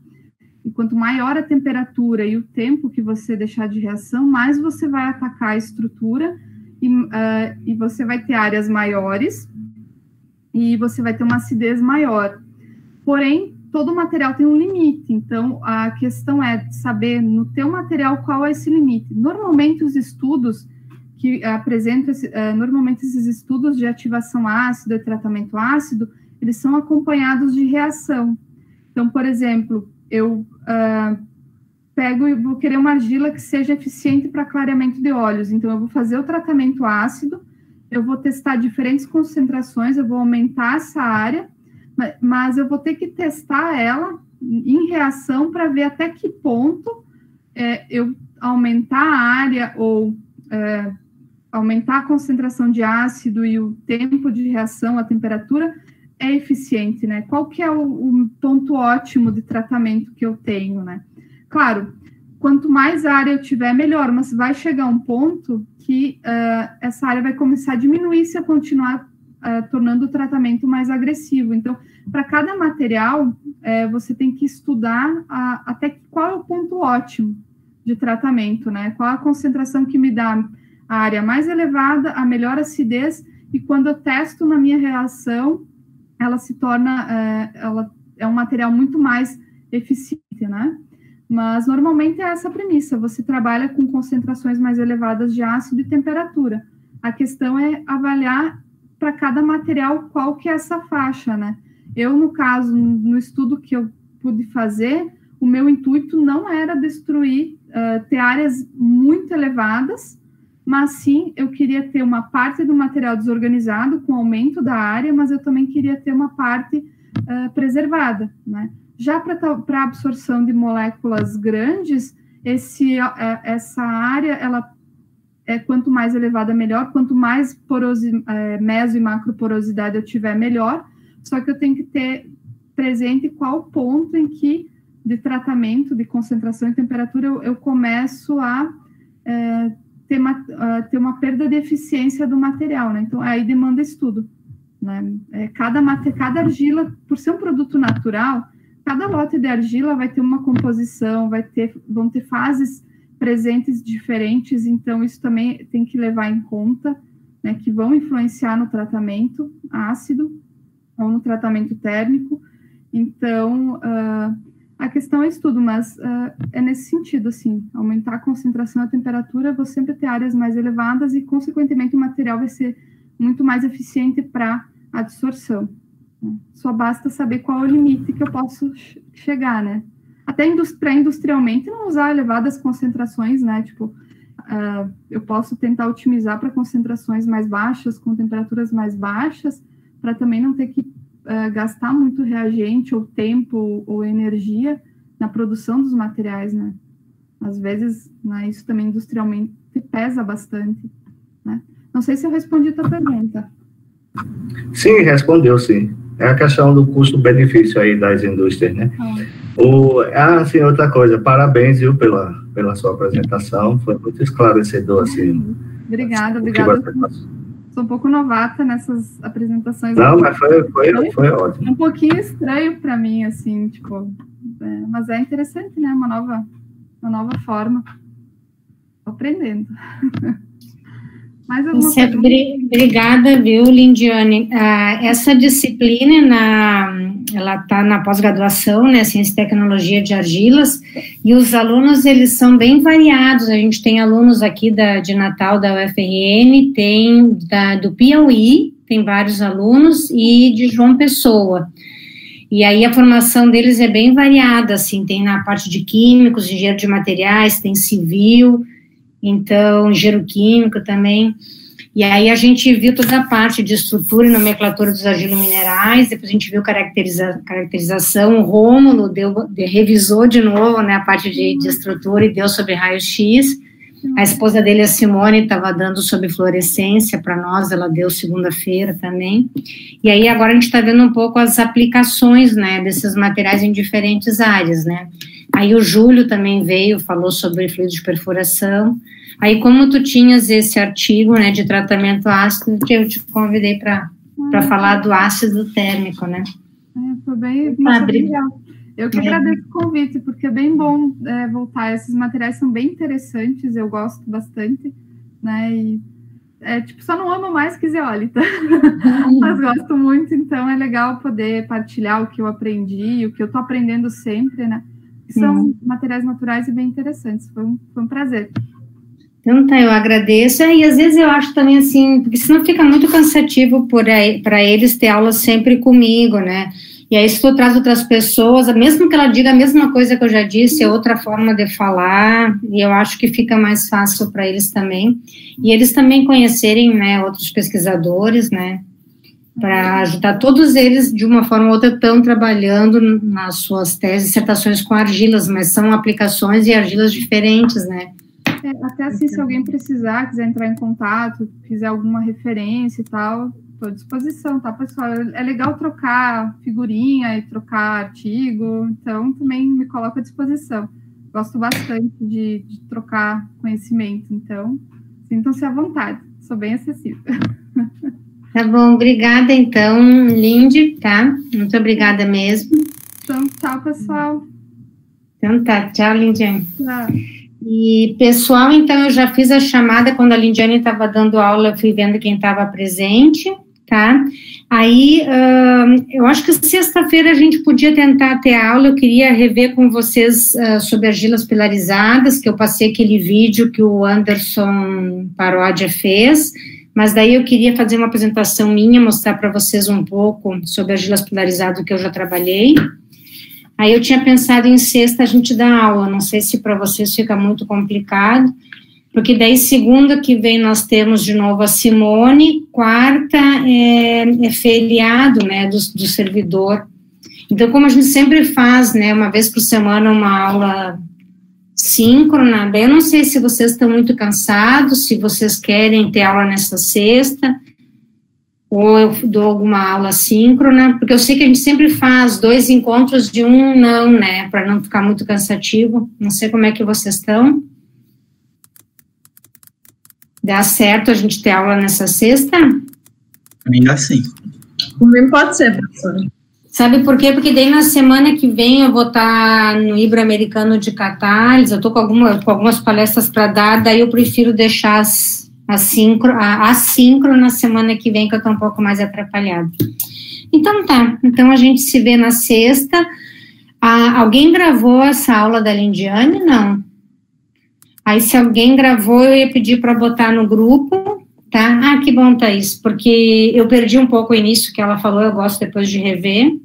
e quanto maior a temperatura e o tempo que você deixar de reação, mais você vai atacar a estrutura e você vai ter áreas maiores e você vai ter uma acidez maior. Porém, todo material tem um limite, então a questão é saber no teu material qual é esse limite. Normalmente os estudos que apresentam, normalmente esses estudos de ativação ácida e tratamento ácido, eles são acompanhados de reação. Então, por exemplo, eu pego e vou querer uma argila que seja eficiente para clareamento de óleos, então eu vou fazer o tratamento ácido, eu vou testar diferentes concentrações, eu vou aumentar essa área, mas eu vou ter que testar ela em reação para ver até que ponto eu aumentar a área ou aumentar a concentração de ácido e o tempo de reação, a temperatura, é eficiente, né? Qual que é o ponto ótimo de tratamento que eu tenho, né? Claro, quanto mais área eu tiver, melhor, mas vai chegar um ponto que essa área vai começar a diminuir se eu continuar tornando o tratamento mais agressivo. Então, para cada material, você tem que estudar até qual é o ponto ótimo de tratamento, né? Qual a concentração que me dá a área mais elevada, a melhor acidez, e quando eu testo na minha reação, ela se torna, ela é um material muito mais eficiente, né? Mas normalmente é essa a premissa, você trabalha com concentrações mais elevadas de ácido e temperatura. A questão é avaliar para cada material qual que é essa faixa, né? Eu, no caso, no estudo que eu pude fazer, o meu intuito não era destruir, ter áreas muito elevadas, mas sim, eu queria ter uma parte do material desorganizado com aumento da área, mas eu também queria ter uma parte preservada, né? Já para absorção de moléculas grandes, essa área, ela quanto mais elevada, melhor, quanto mais meso e macroporosidade eu tiver, melhor, só que eu tenho que ter presente qual ponto em que, de tratamento, de concentração e temperatura, eu começo a ter uma perda de eficiência do material, né? Então, aí demanda estudo, né? Cada argila, por ser um produto natural, cada lote de argila vai ter uma composição, vão ter fases presentes diferentes, então isso também tem que levar em conta, né, que vão influenciar no tratamento ácido ou no tratamento térmico. Então, a questão é estudo, mas é nesse sentido, assim, aumentar a concentração e a temperatura, vou sempre ter áreas mais elevadas e, consequentemente, o material vai ser muito mais eficiente para a absorção. Só basta saber qual é o limite que eu posso chegar, né? Até industrialmente não usar elevadas concentrações, né? Tipo, eu posso tentar otimizar para concentrações mais baixas, com temperaturas mais baixas, para também não ter que gastar muito reagente, ou tempo, ou energia na produção dos materiais, né? Às vezes, né, isso também industrialmente pesa bastante, né? Não sei se eu respondi a tua pergunta. Sim, respondeu, sim. É a questão do custo-benefício aí das indústrias, né? Sim, outra coisa, parabéns, viu, pela sua apresentação, foi muito esclarecedor, assim. Obrigada. Sou um pouco novata nessas apresentações. Não, mas foi ótimo. Um pouquinho estranho para mim, assim, tipo, mas é interessante, né? Uma nova forma. Tô aprendendo. Mais alguma pergunta? Obrigada, viu, Lindiane? Essa disciplina, ela está na pós-graduação, né, Ciência e Tecnologia de Argilas, e os alunos, eles são bem variados. A gente tem alunos aqui de Natal, da UFRN, tem do Piauí, tem vários alunos, e de João Pessoa. E aí a formação deles é bem variada, assim, tem na parte de químicos, engenheiro de materiais, tem civil, então, engenheiro químico também. E aí a gente viu toda a parte de estrutura e nomenclatura dos argilominerais, depois a gente viu caracterização, o Rômulo revisou de novo, né, a parte de estrutura e deu sobre raio-x. A esposa dele, a Simone, estava dando sobre fluorescência para nós, ela deu segunda-feira também. E aí agora a gente está vendo um pouco as aplicações, né, desses materiais em diferentes áreas, né. Aí o Júlio também veio, falou sobre fluido de perfuração. Aí, como tu tinhas esse artigo, né, de tratamento ácido, que eu te convidei para falar do ácido térmico, né? Foi bem legal. Eu que agradeço o convite, porque é bem bom voltar. Esses materiais são bem interessantes, eu gosto bastante, né? E tipo, só não amo mais que zeólita, mas gosto muito, então é legal poder partilhar o que eu aprendi, o que eu estou aprendendo sempre, né? São materiais naturais e bem interessantes. Foi um prazer. Então tá, eu agradeço. E às vezes eu acho também assim, porque senão fica muito cansativo para eles ter aula sempre comigo, né? E aí se tu traz outras pessoas, mesmo que ela diga a mesma coisa que eu já disse, é outra forma de falar, e eu acho que fica mais fácil para eles também. E eles também conhecerem, né, outros pesquisadores, né? Para ajudar todos eles, de uma forma ou outra, estão trabalhando nas suas teses, dissertações com argilas, mas são aplicações e argilas diferentes, né? Até assim, se alguém precisar, quiser entrar em contato, fizer alguma referência e tal, estou à disposição, tá, pessoal? É legal trocar figurinha e trocar artigo, então também me coloco à disposição. Gosto bastante de trocar conhecimento, então sintam-se à vontade, sou bem acessível. Tá bom, obrigada então, Lindy, tá? Muito obrigada mesmo. Então, tchau, pessoal. Então tá, tchau, Lindiane. Tchau. E, pessoal, então eu já fiz a chamada, quando a Lindiane estava dando aula, eu fui vendo quem estava presente, tá? Aí, eu acho que sexta-feira a gente podia tentar ter aula. Eu queria rever com vocês sobre argilas pilarizadas, que eu passei aquele vídeo que o Anderson Paródia fez, mas daí eu queria fazer uma apresentação minha, mostrar para vocês um pouco sobre argilas pilarizadas que eu já trabalhei. Aí eu tinha pensado em sexta a gente dar aula, não sei se para vocês fica muito complicado, porque daí segunda que vem nós temos de novo a Simone, quarta é feriado, né, do servidor. Então, como a gente sempre faz, né, uma vez por semana uma aula síncrona, daí eu não sei se vocês estão muito cansados, se vocês querem ter aula nessa sexta, ou eu dou alguma aula síncrona, porque eu sei que a gente sempre faz 2 encontros de um não, né, para não ficar muito cansativo. Não sei como é que vocês estão. Dá certo a gente ter aula nessa sexta? Ainda assim. Também pode ser, professora. Sabe por quê? Porque daí na semana que vem eu vou estar no Ibero-Americano de Catálise, eu estou com algumas palestras para dar, daí eu prefiro deixar a síncrona na semana que vem, que eu estou um pouco mais atrapalhada. Então tá, então a gente se vê na sexta. Alguém gravou essa aula da Lindiane? Não. Aí, se alguém gravou, eu ia pedir para botar no grupo, tá? Ah, que bom, Thaís, porque eu perdi um pouco o início que ela falou, eu gosto depois de rever.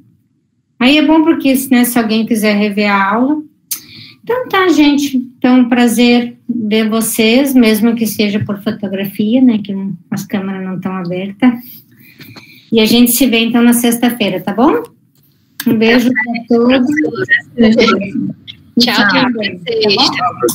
Aí é bom porque, né, se alguém quiser rever a aula. Então tá, gente. Então, prazer ver vocês, mesmo que seja por fotografia, né, que as câmeras não estão abertas. E a gente se vê, então, na sexta-feira, tá bom? Um beijo para todos. Tchau, até sexta.